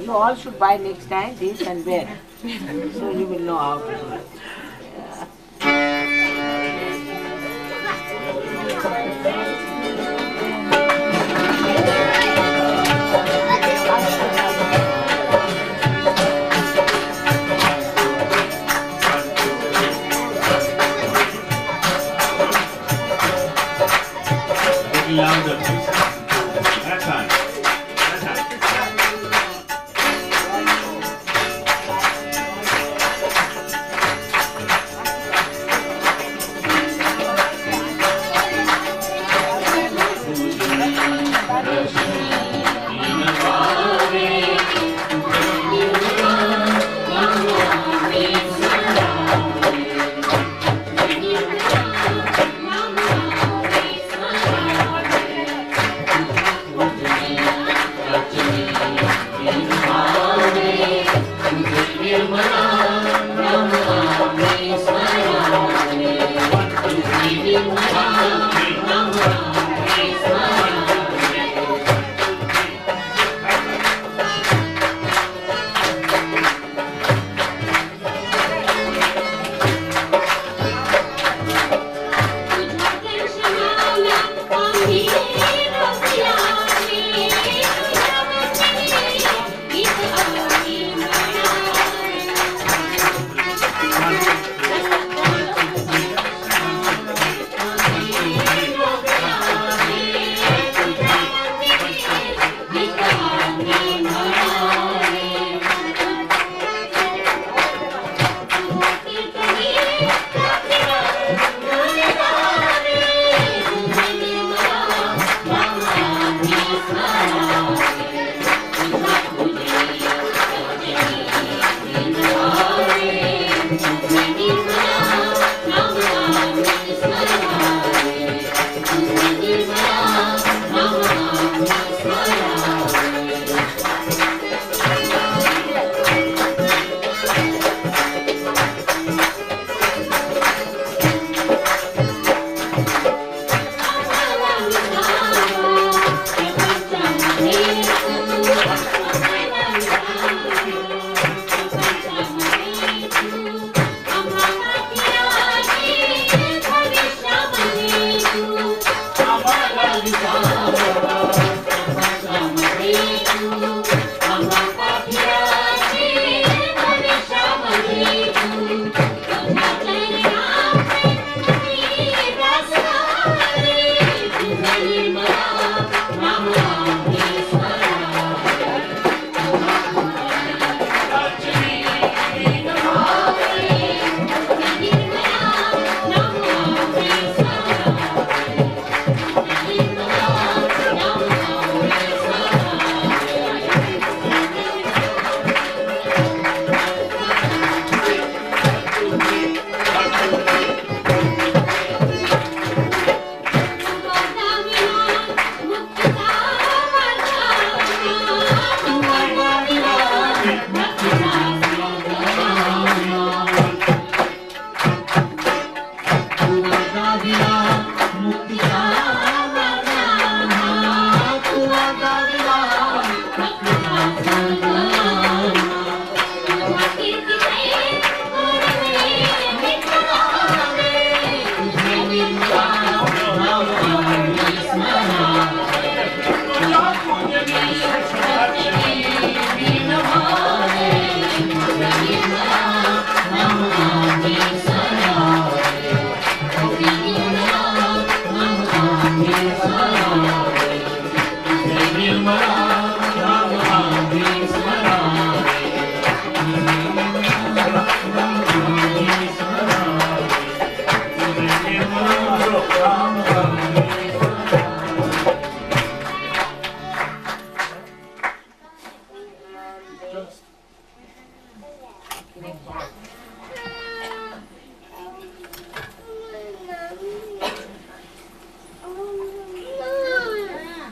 You all should buy next time this and wear. So you will know how to do it. Louder, please. That's fine.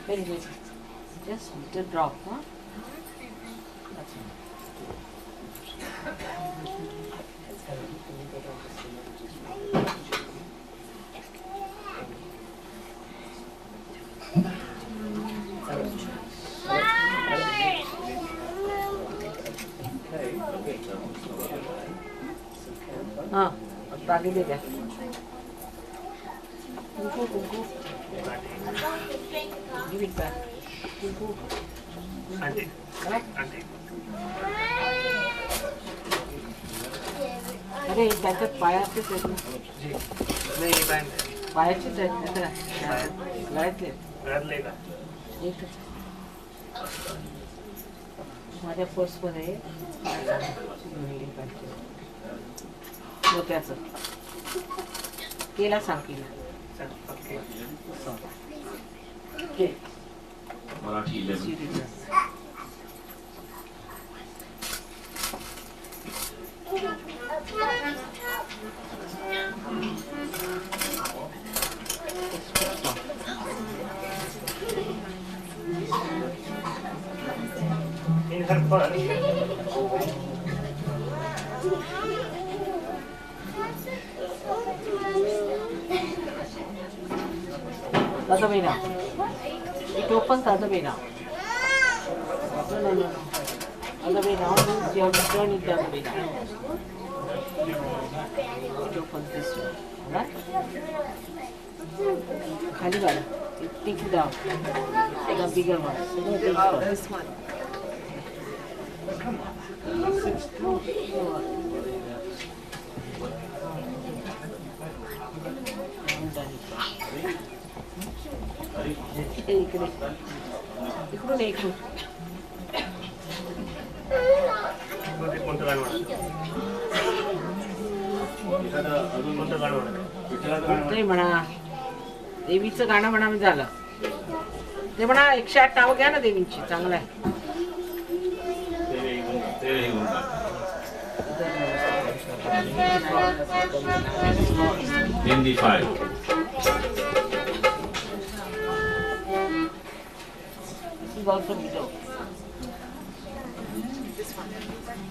Very good. Just little drop, huh? That's it. हाँ, अब आगे ले जा। कुंकू। Give it back. कुंकू। Auntie. Correct? Auntie. अरे त्याच्यात पायाचे आहेत ना. नाही बाय पायाचेच आहेत ना त्या. गळ्यातले. घरातले का एकच. माझ्या पर्समध्ये डोक्याचं केला सांग केला चल okay Marathi 11. in her purse the other way now. It opens the other way now. No. Other way now means you have to turn it the other way now. It opens this way. Alright? खाली वाला. Take it down. Take a bigger one. This one. इकडे इकडून इकडून कोणतं गाणं म्हणत कोणतं गाणं म्हणत नाही म्हणा देवीचं गाणं म्हणा मी झालं ते म्हणा 108 नावं घ्या ना देवींची चांगलं आहे Hindi 5. This is also below. This one.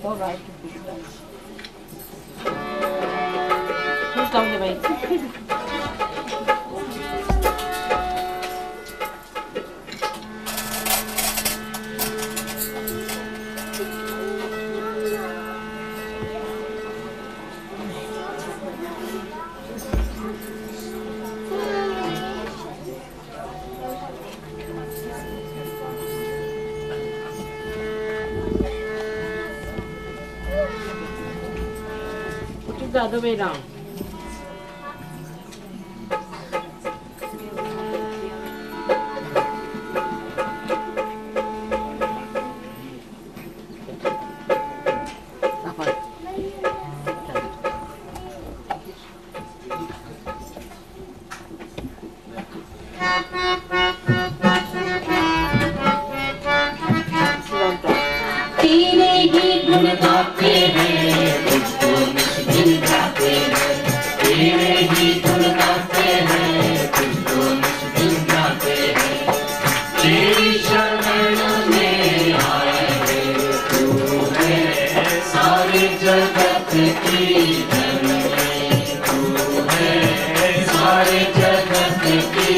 All right to put it down. Who's down the way? Put it the other way round. Up on. Sit on top. तेरे ही गुण गाते हैं तुझको निस्बिन गाते हैं तेरे ही गुण गाते हैं तुझको निस्बिन गाते हैं तेरी शरण में आए हैं तू है सारे जगत की जननी तू है सारे जगत की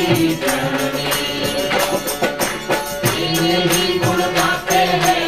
जननी तेरे ही गुण गाते हैं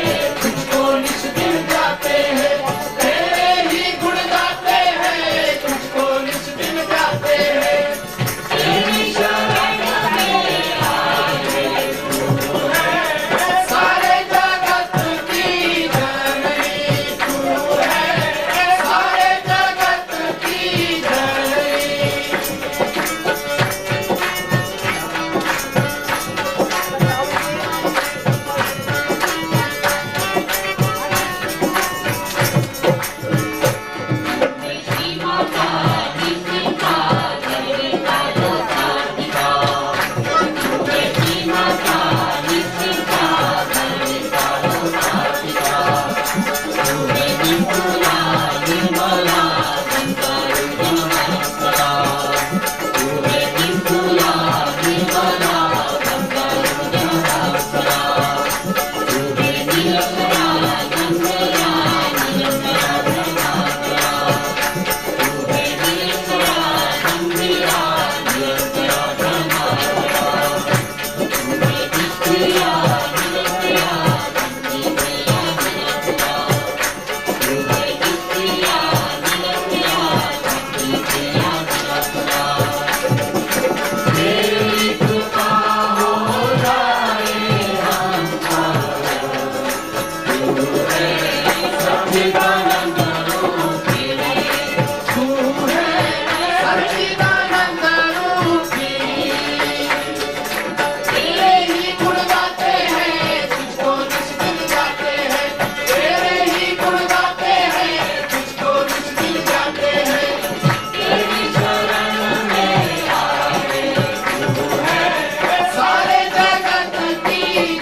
सच्चिदानंद रूपी तेरे ही गुण गाते हैं तुझको निज दिन गाते हैं तेरे ही गुण गाते हैं तुझको निज दिन गाते हैं तेरी शरण में आए तू है सारे जगत की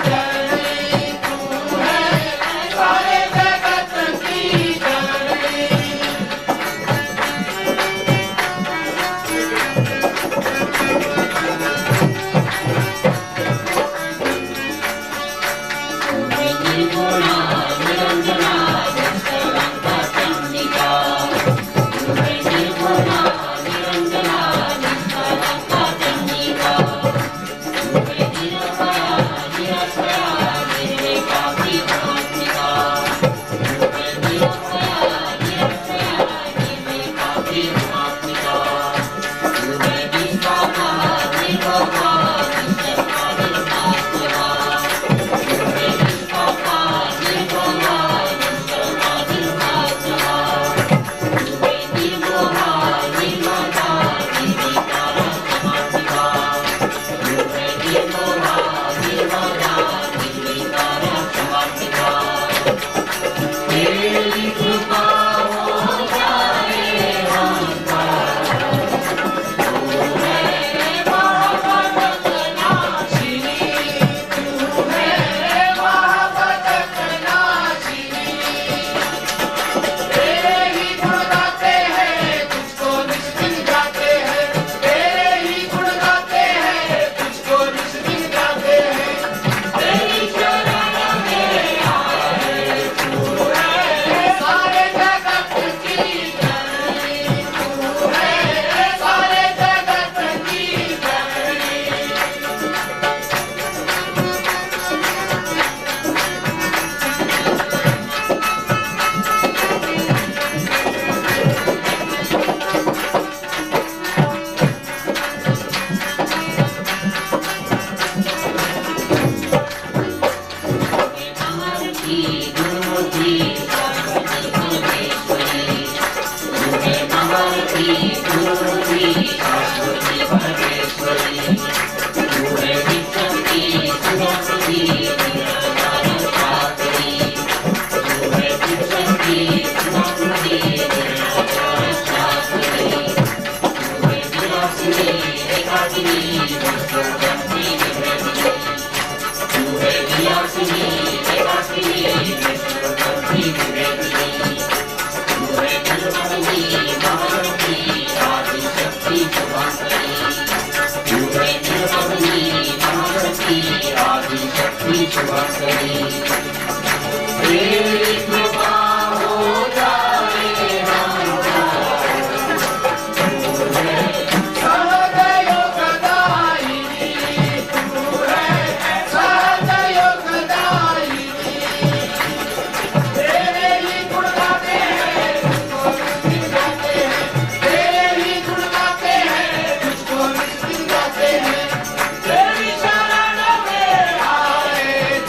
जननी तू है सारे जगत की जननी निर्गुणा निरंजना निष्कलंका चंडिका निर्गुणा निरंजना निष्कलंका चंडिका निर्भया निरस्वया निर्विकापी भ्रांतिका निर्भया निरस्वया निर्विकापी भ्रांतिका निर्विकापा निर्भया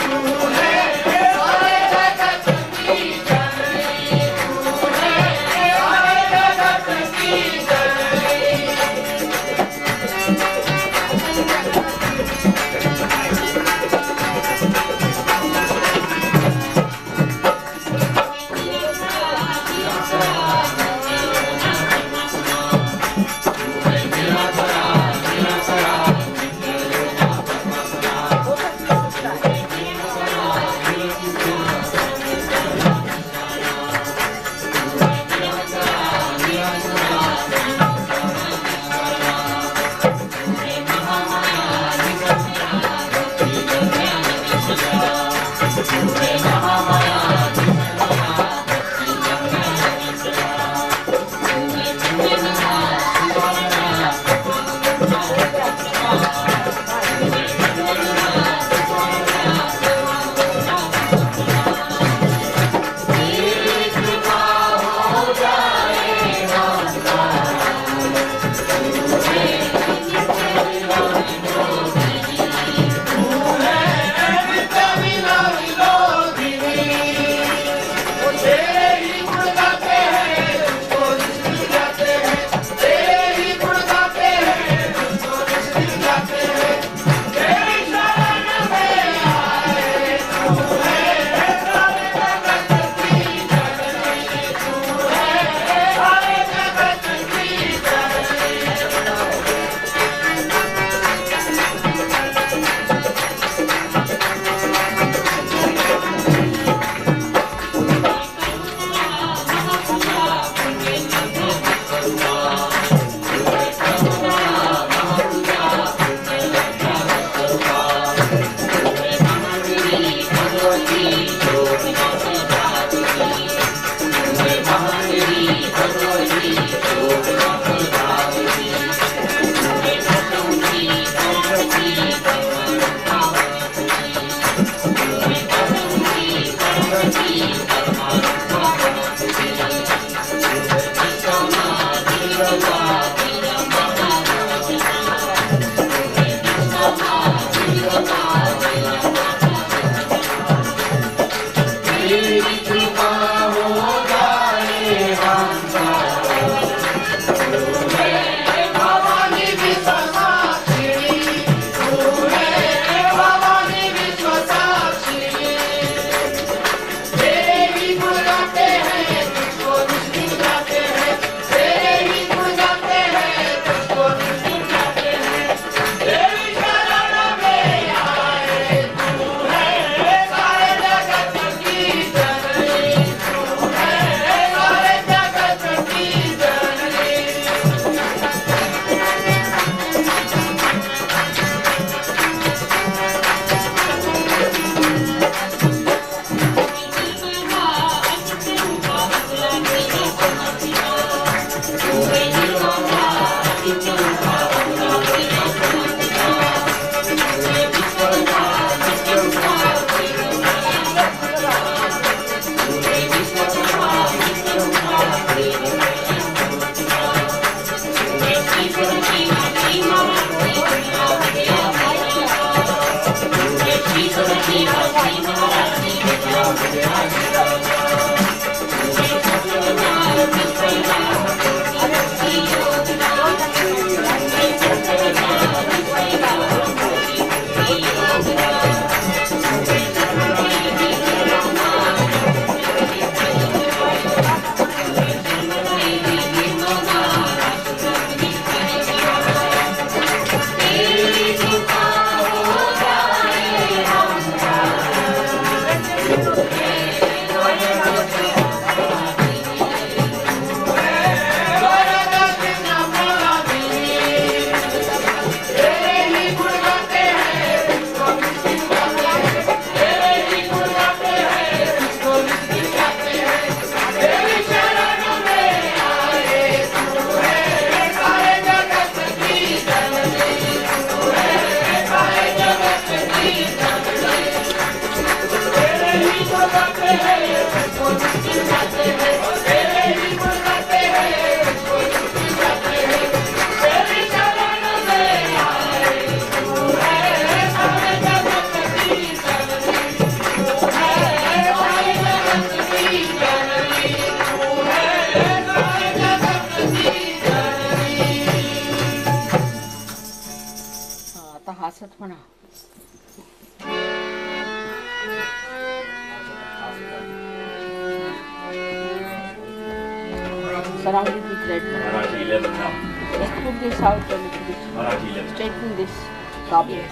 तू है आसतपणा surrounded with red color. Marathi 11 now. Let's put this out a little bit. Marathi 11. Straighten this problem.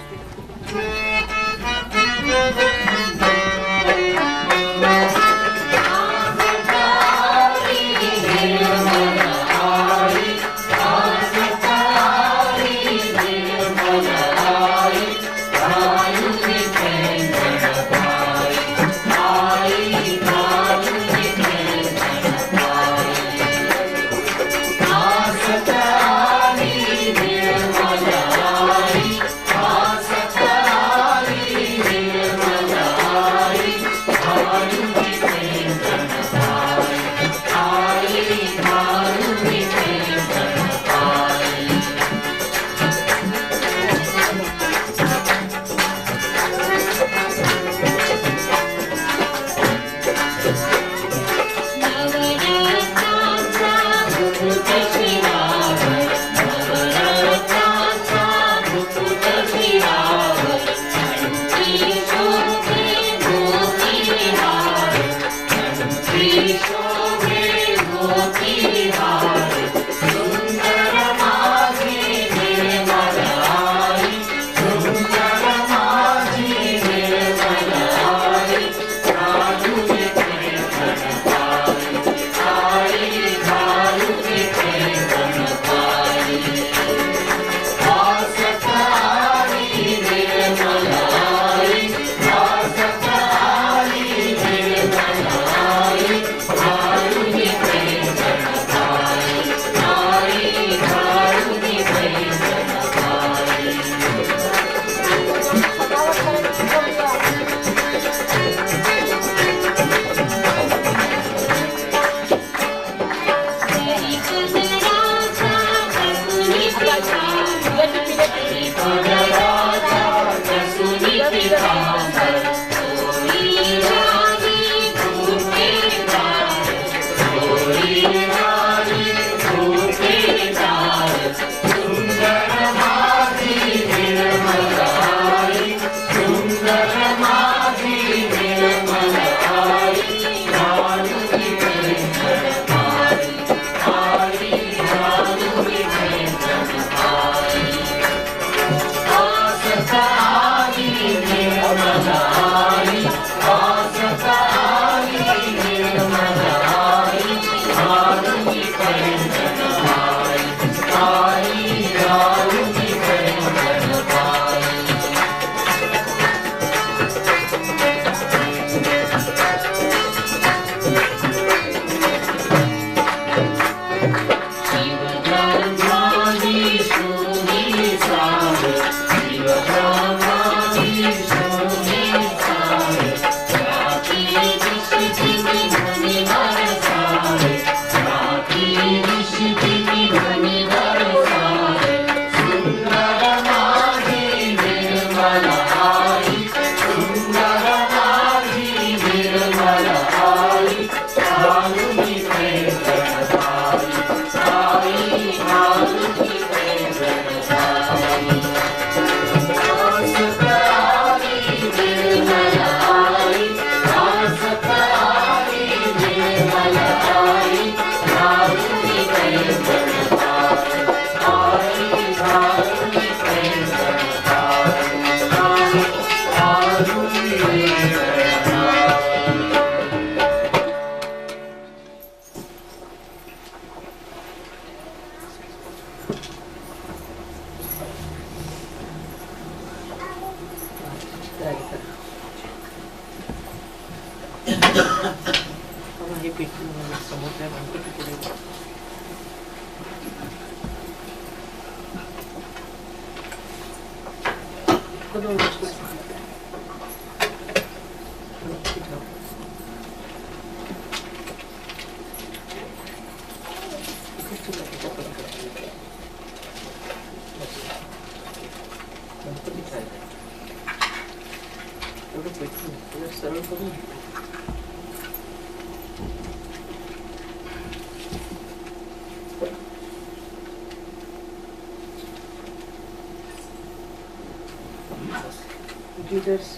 leaders,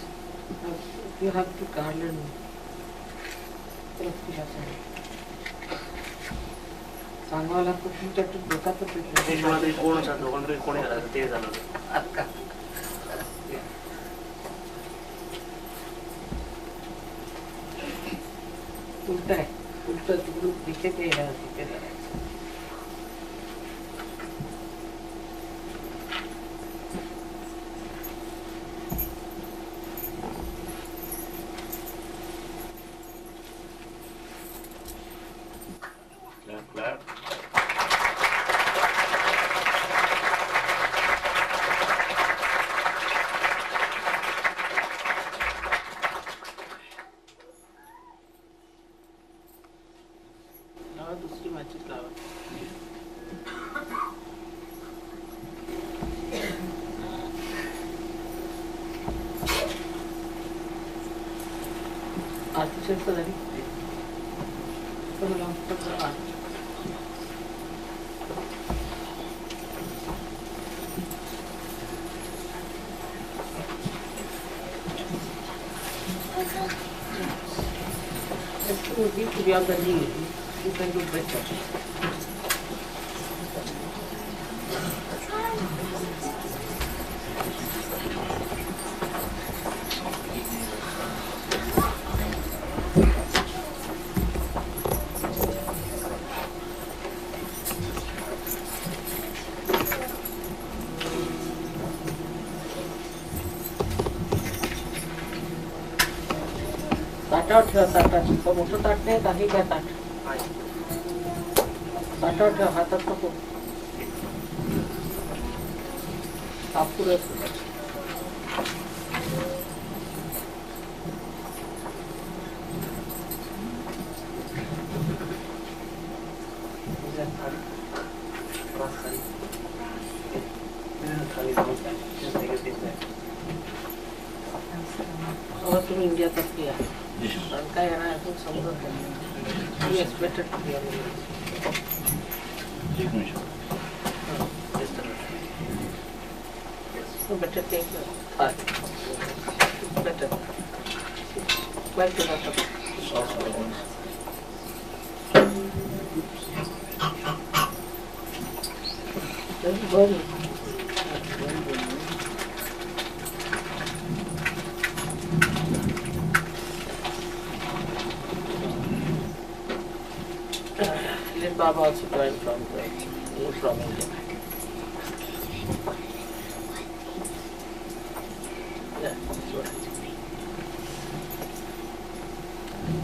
you have to garland. सांगावं लागतं तुमच्या डोक्यात मला तरी कोण दोघांना तरी कोणी घालायचं ते झालं उलट आहे उलट तिकडून तिथे ते तिथे करायचं Clap. लावा दुसरी मॅचेस लावा आर्टिस्ट झाली चला लावा You need to be on the knee. You can do better. ताटावर ठेवा ताटात मोठं ताट नाही काही काय ताट ताटावर ठेवा हातात नको कापूर तुम्ही इंडियातच या कारण काय येणार अजून समजत नाही you expected to be better take your part. Better. Why do not have don't worry. Let Baba also join from India. Yeah, that's right.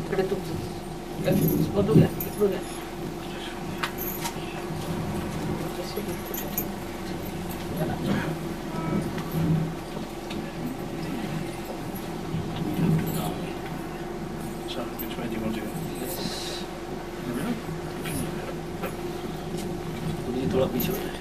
इकडे तुमचं बघूया बघूया So, which way do you want to go? मुझे थोड़ा पीछे हो जाए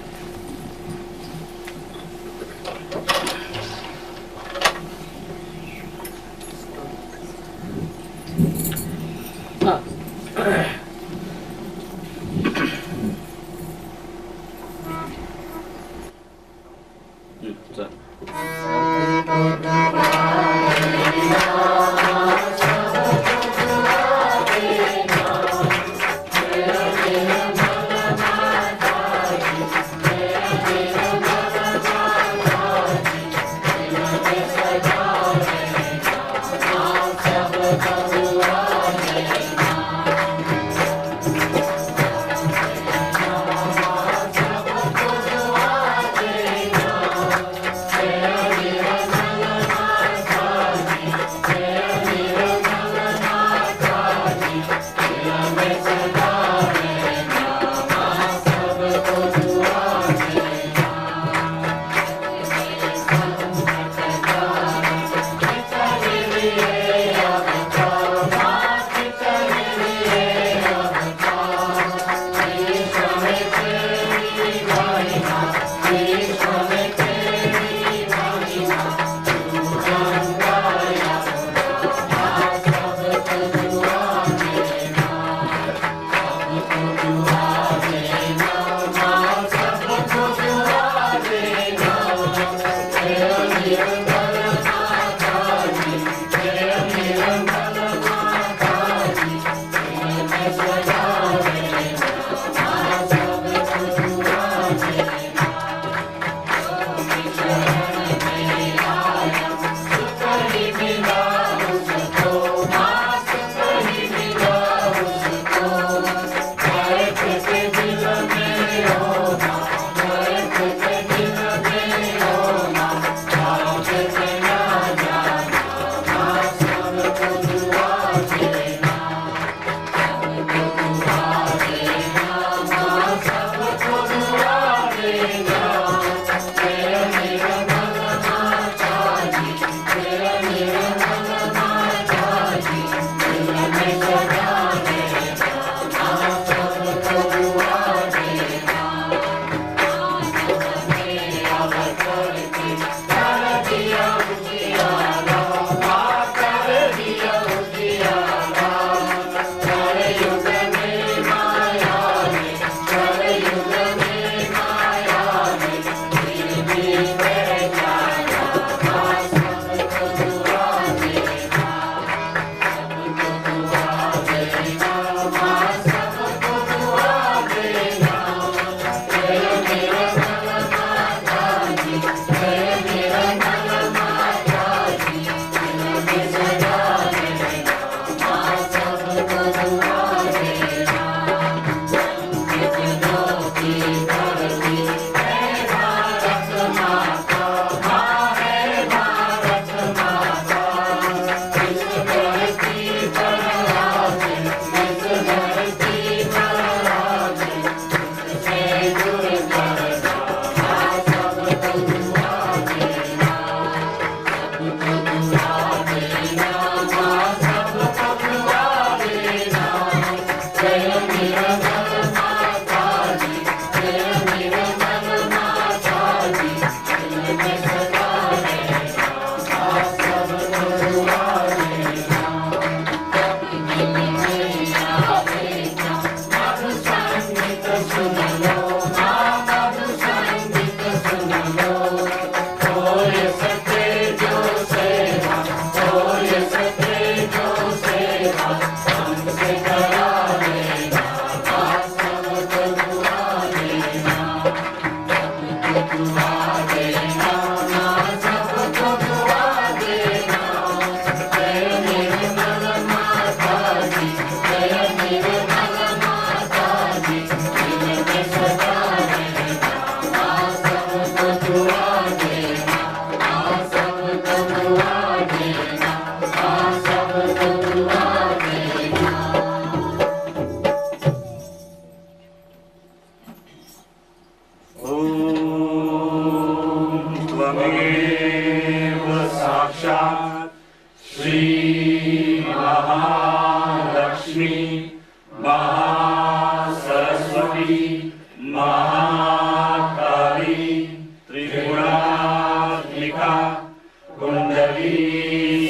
कुंडली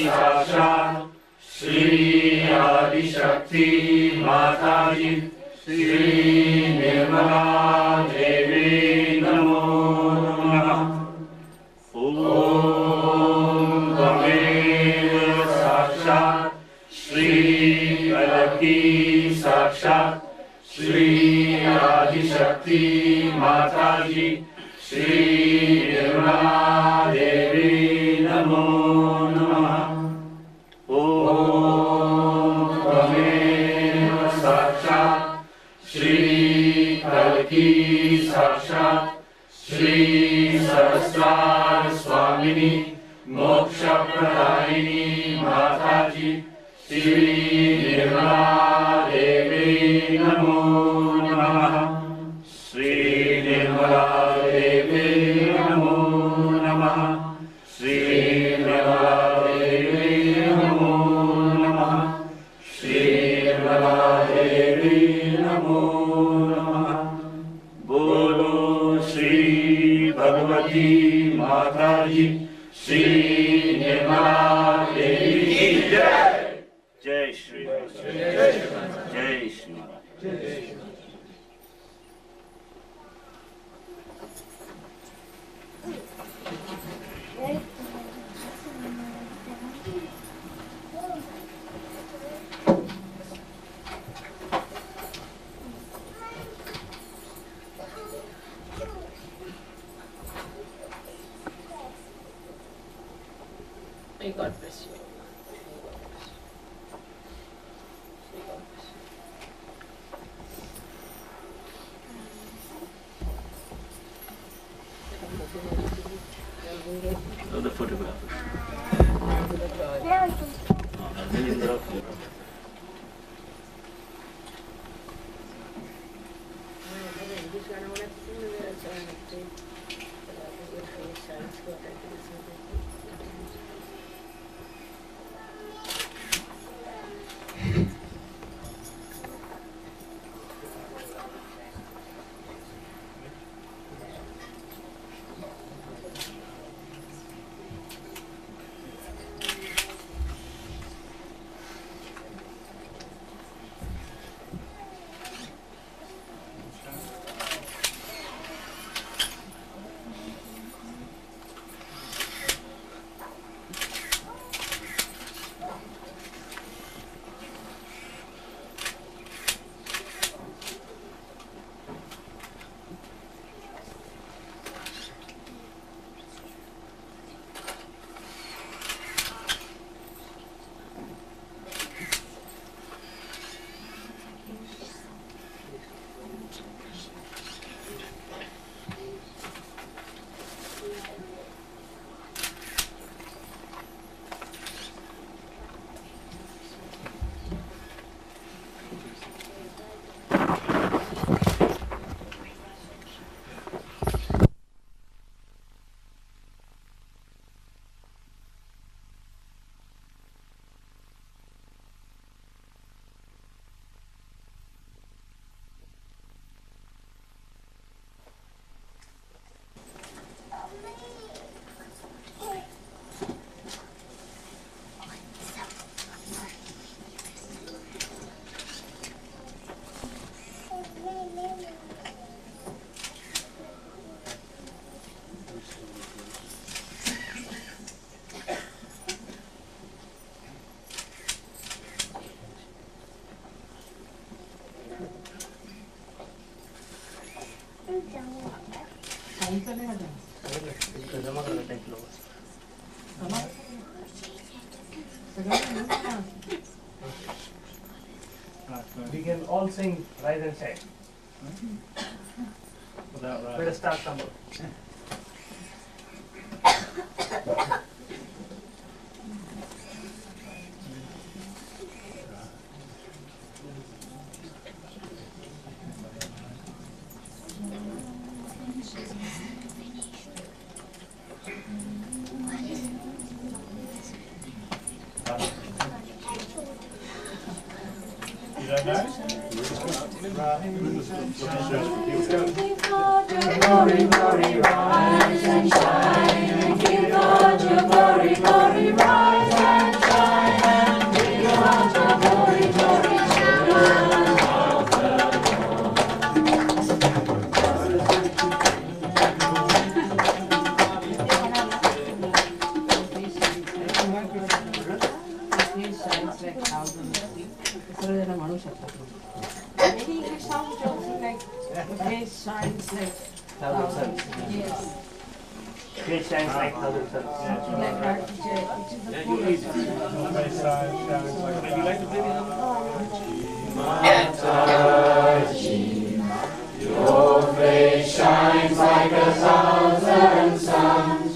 साक्षात् श्री आदिशक्ति माता जी श्री निर्मला देवी नमो नमः। ओम त्वमेव साक्षात् श्री अलकी साक्षात् श्री आदिशक्ति माता जी श्री निर्मला देवी नमो नमः। ओम त्वमेव साक्षात् श्री कल्की साक्षात् श्री सहस्रार स्वामिनी मोक्ष प्रदायिनी माता जी श्री निर्मला देवी नमो नमः। श्री निर्मला देवी नमो नमः। श्री निर्मला देवी नमो नमः। श्री निर्मला देवी नमो नमः। बोलो श्री भगवती माता जी श्री निर्मला देवी की जय। जय श्री राम। जय Shri Ram. May God bless you. Oh, the photograph. We can all sing rise and shine. Better start somewhere. Glory, glory, rise and shine and give God face shines like thousand suns. Yeah, you read it. Your face shines like Would you like to play this? Your face shines like a thousand suns.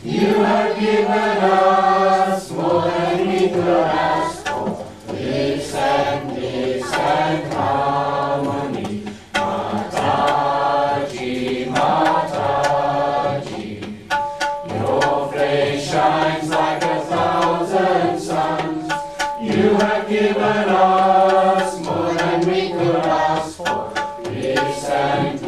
You have given us more than we could ask for. Peace and harmony. Mataji, Mataji. Your face shines like a thousand suns. You have given us more than we could ask for. Peace and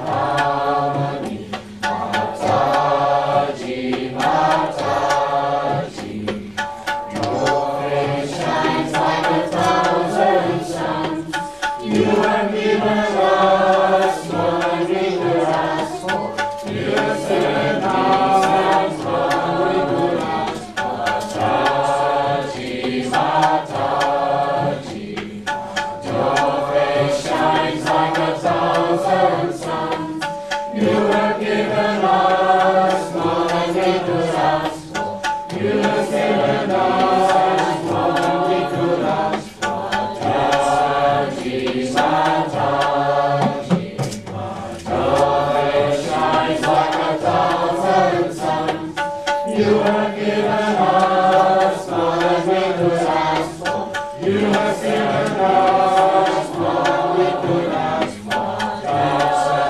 harmony. Mataji, Mataji. Your face shines like a thousand suns. You have given us more than we could ask for. Peace and harmony. Mataji, Mataji. Your face shines like a thousand suns. You have given us more than we could ask for. You have given us more than we could ask for.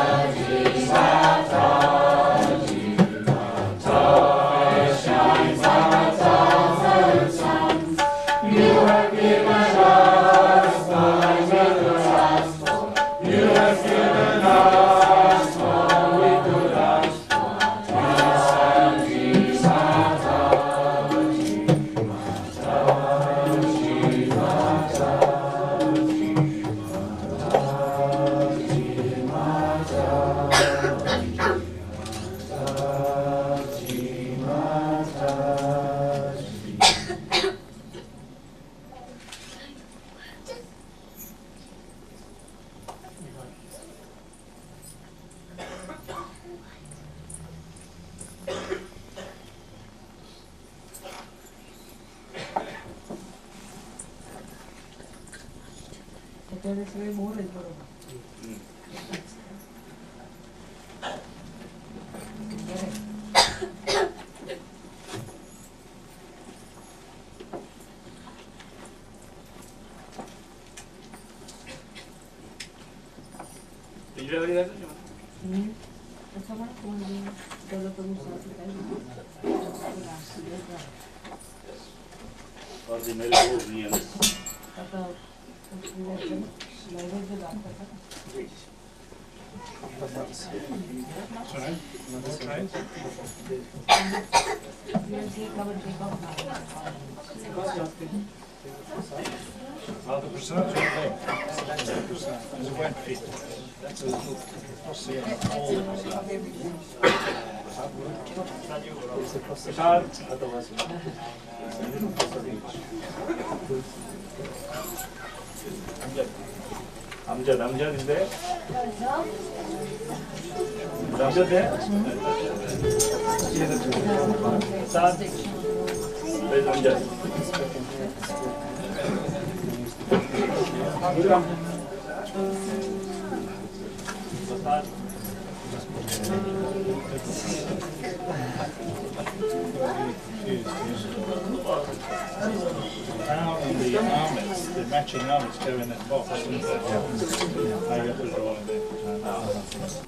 Mataji, Mataji. Your face shines like a thousand suns. You have given us more than we could ask for. You have given us more than we could ask for. Mataji, Mataji. Your face shines like a thousand suns. You have given us more than we could ask for. You have given us more than we could ask for. Mataji, Mataji. Mataji, Did you have any lessons? Or the marriage was real? Sorry? Okay. The preserves are there. There's a wet fit. That's a little crossy and hole. Amjad is there? Amjad there? Sad? Where's Amjad? Sad? Now in the armlets, the matching armlets go in that box, isn't it? Yeah. I have to draw in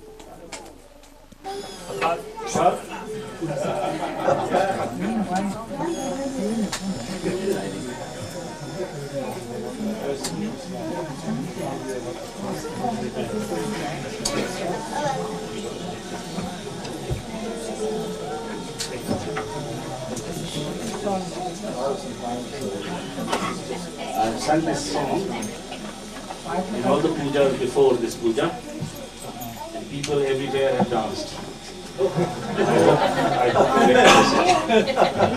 I've sung this song in all the pujas before this puja, and people everywhere have danced. I hope you get this.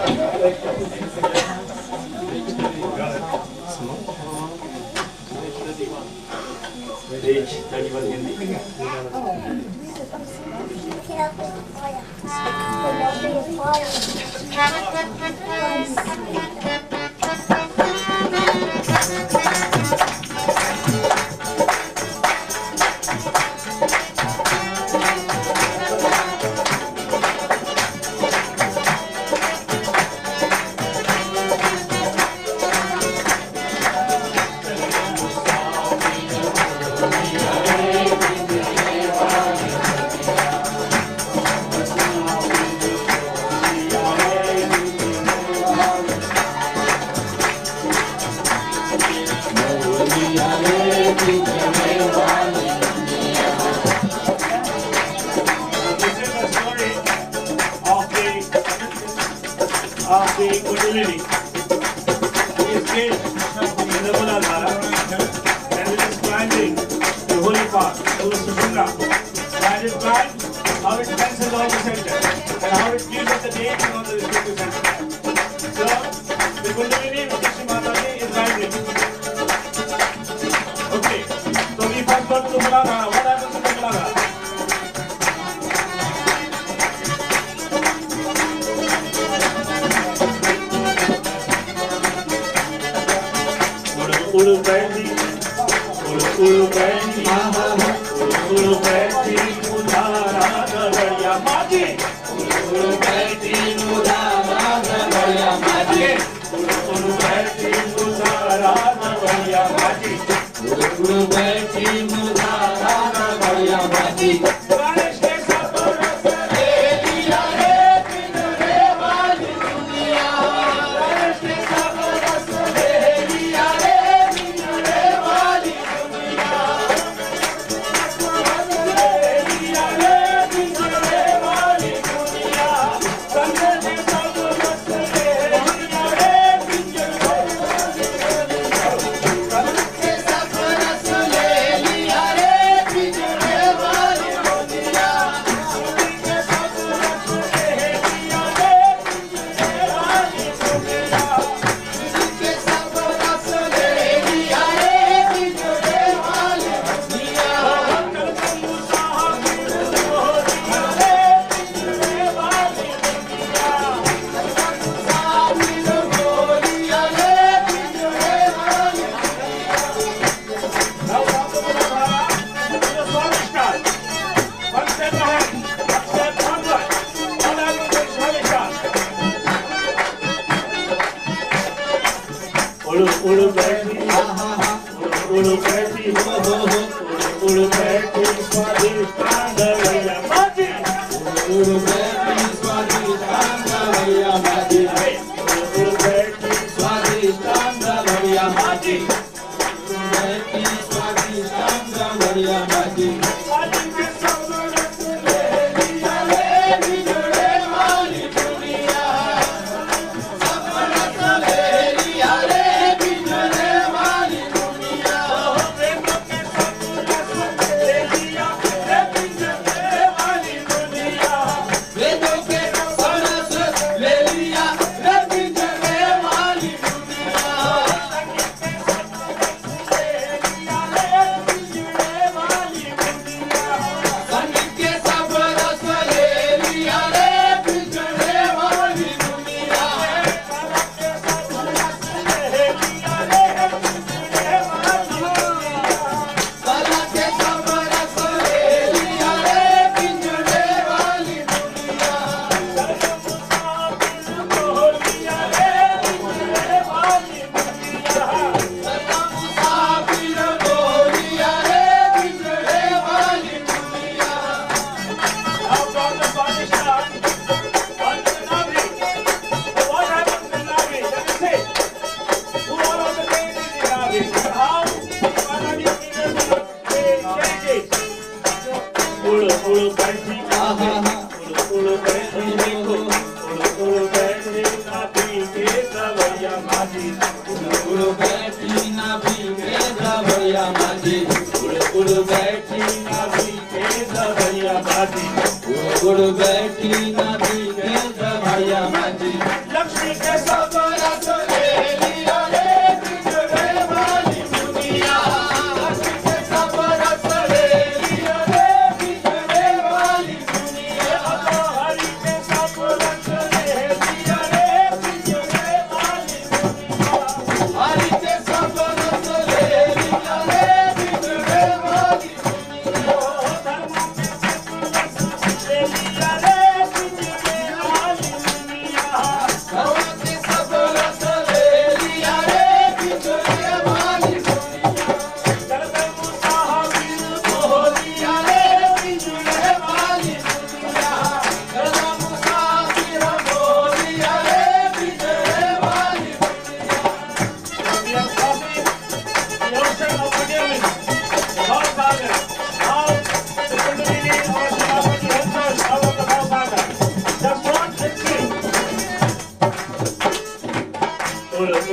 Page 31 Hindi. Hare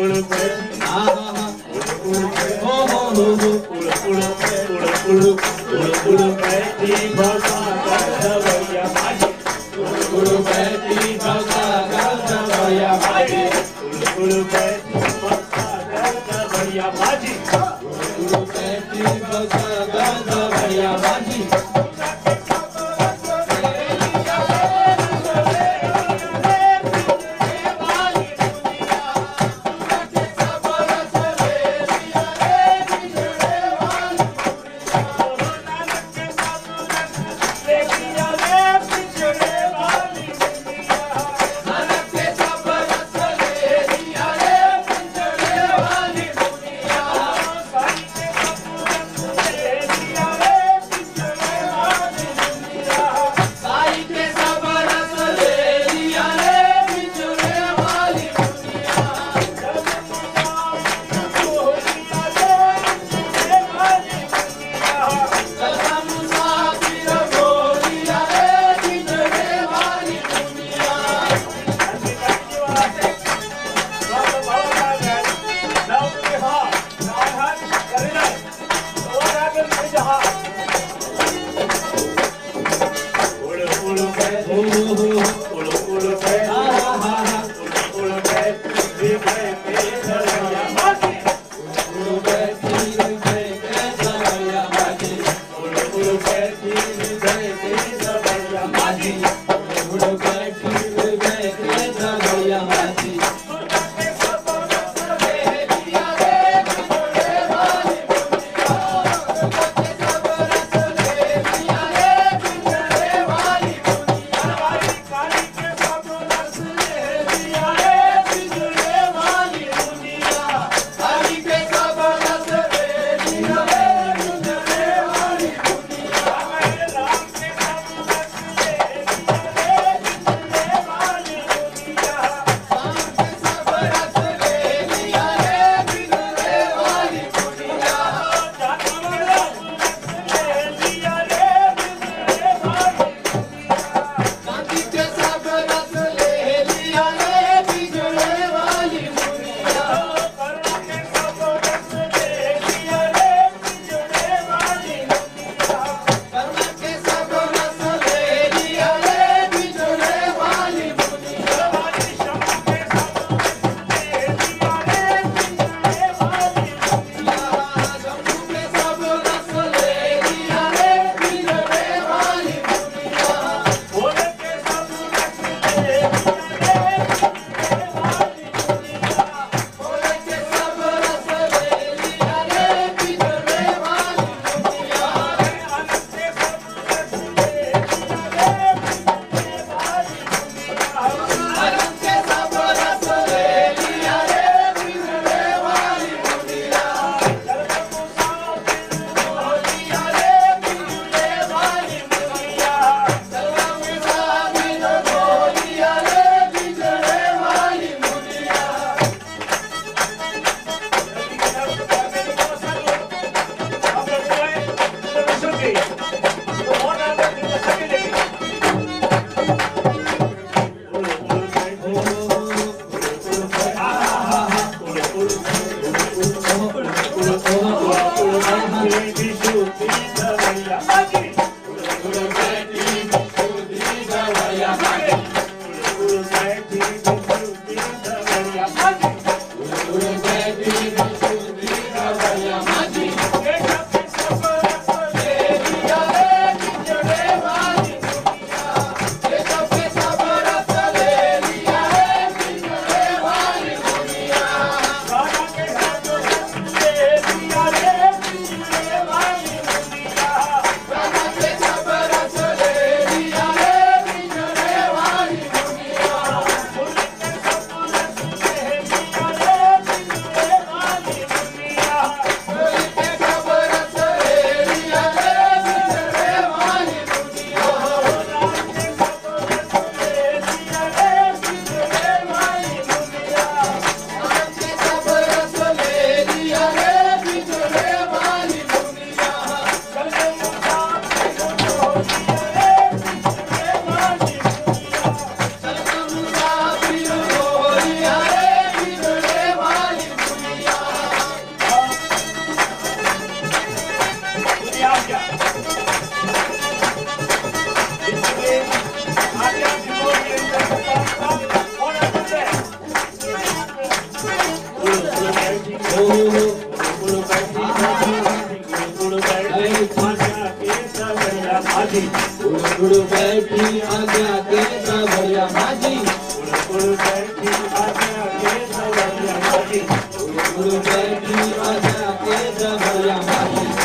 उड़ पे उड़ बैठी भसा गवैया बाजी उड़ बैठी भसा गवैया बाजी उड़ बैठी भसा गवैया बाजी उड़ बैठी भसा गवैया बाजी माझी उड़ बैठी आजा के सवरिया माझी उड़ बैठी आजा के सवरिया माझी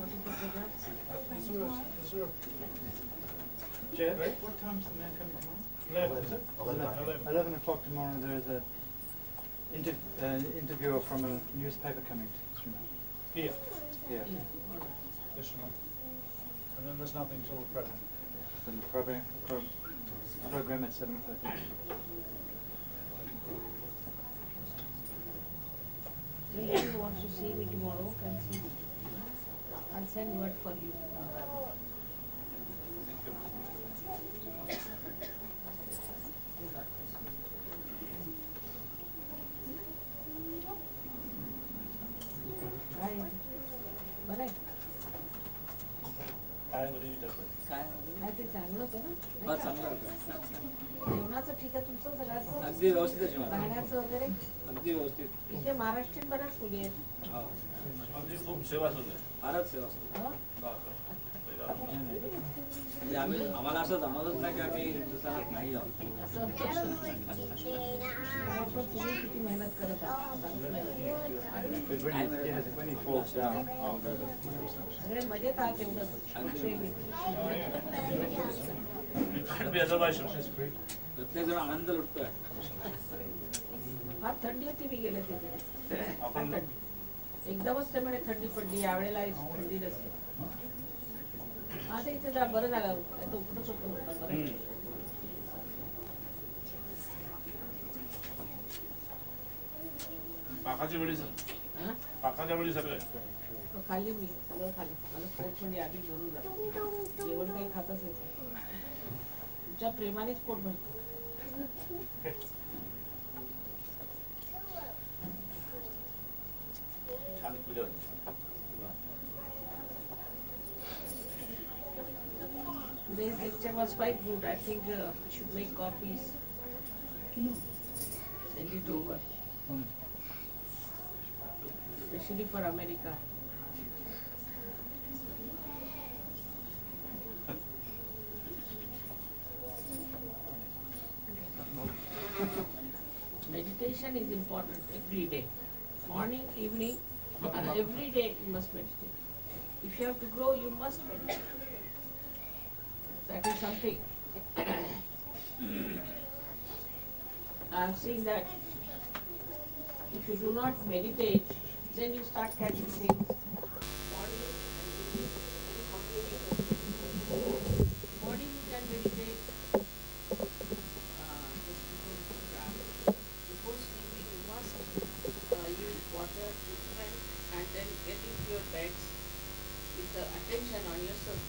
What is the program? Is there a... Jeff, what time's the man coming tomorrow? 11, is it? 11 o'clock tomorrow, there is a interviewer from a newspaper coming through. Here. Yeah. This one. And then there's nothing till the program. Then the program at 7:30. If you want to see me tomorrow, can see me. I'll send word for you. बरं आहे. काय बरी विचारतो. काय ते चांगलं होतं ना? चांगलं होतं. जेवणाचं ठीक आहे तुमचं सगळ्याचं? अगदी व्यवस्थित आहे जेवण. राहण्याचं वगैरे? अगदी व्यवस्थित. इथे महाराष्ट्रीयन बऱ्याच मुली आहेत. हा. म्हणजे खूप सेवा सुरू आहे. फारच सेवा असते. हं? म्हणजे आम्हाला असं जाणवतच नाही की आम्ही हिंदुस्थानात नाही आहोत. असं तुम्ही किती मेहनत करत आहात. When he falls down, I'll go to... सगळे मजेत आहात एवढं. प्रत्येक जण आनंद लुटतोय. फार थंडी होती मी गेले तिथे. फार थंडी. एकदमच ते म्हणे थंडी पडली यावेळेला थंडी नसते. आता इथे जरा बरं झालं. आता उकडच होतं बरं. पाकाच्या वेळी हं? पाकाच्या वेळी सगळे खाल्ली मी सगळं खाल्लं. मला पोट म्हणजे आधी भरून जातं. जेवण काही खातच येत नाही. तुमच्या प्रेमानेच पोट भरतं. छान पूजा झाली. Today's lecture was quite good. I think we should make copies. Send it over. Especially for America. Meditation is important every day. Morning, evening, every day you must meditate. If you have to grow, you must meditate. That is something. I am saying that if you do not meditate, then you start catching things. Morning you can meditate. Before sleeping, you must use water, treatment, and then get into your beds with the attention on yourself.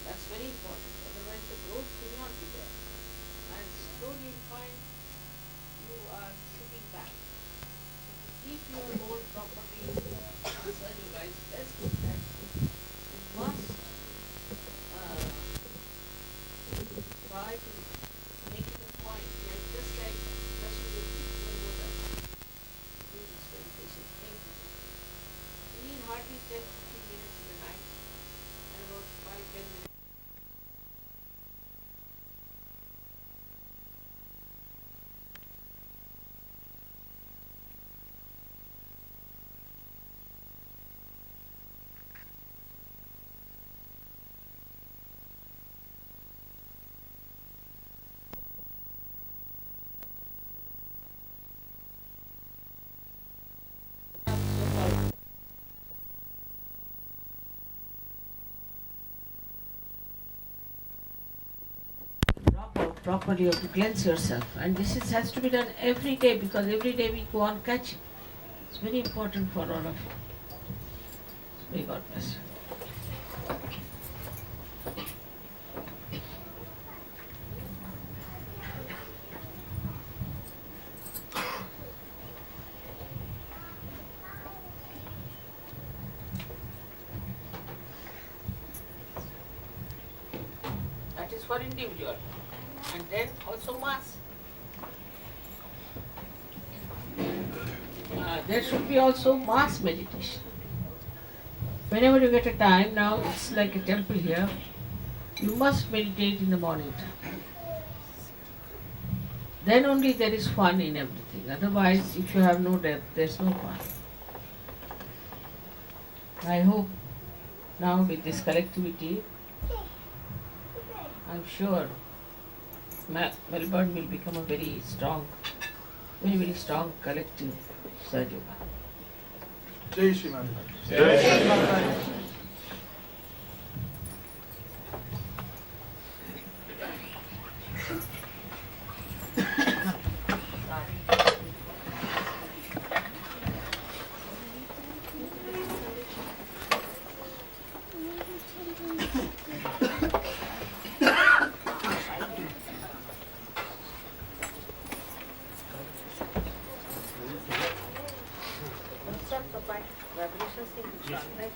That's very important. Otherwise, the growth will not be there. And slowly you find you are sitting back. So to keep your hold properly, answer your life's best is that you must try to make it a point. Like just like brushing your teeth, you know that. Do this meditation. Think of it. You need hardly 10-15 minutes in the night and about 5-10 minutes. Drop out properly, you have to cleanse yourself, and this has to be done every day because every day we go on catching. It's very important for all of you. May God bless you. That is for individual. And then also mass. There should be also mass meditation. Whenever you get a time, now it's like a temple here, you must meditate in the morning time. Then only there is fun in everything. Otherwise, if you have no depth, there's no fun. I hope Now with this collectivity, I'm sure Melbourne will become a very strong collective, Sergio. Jai Shri Mata. Start the vibration thing, right?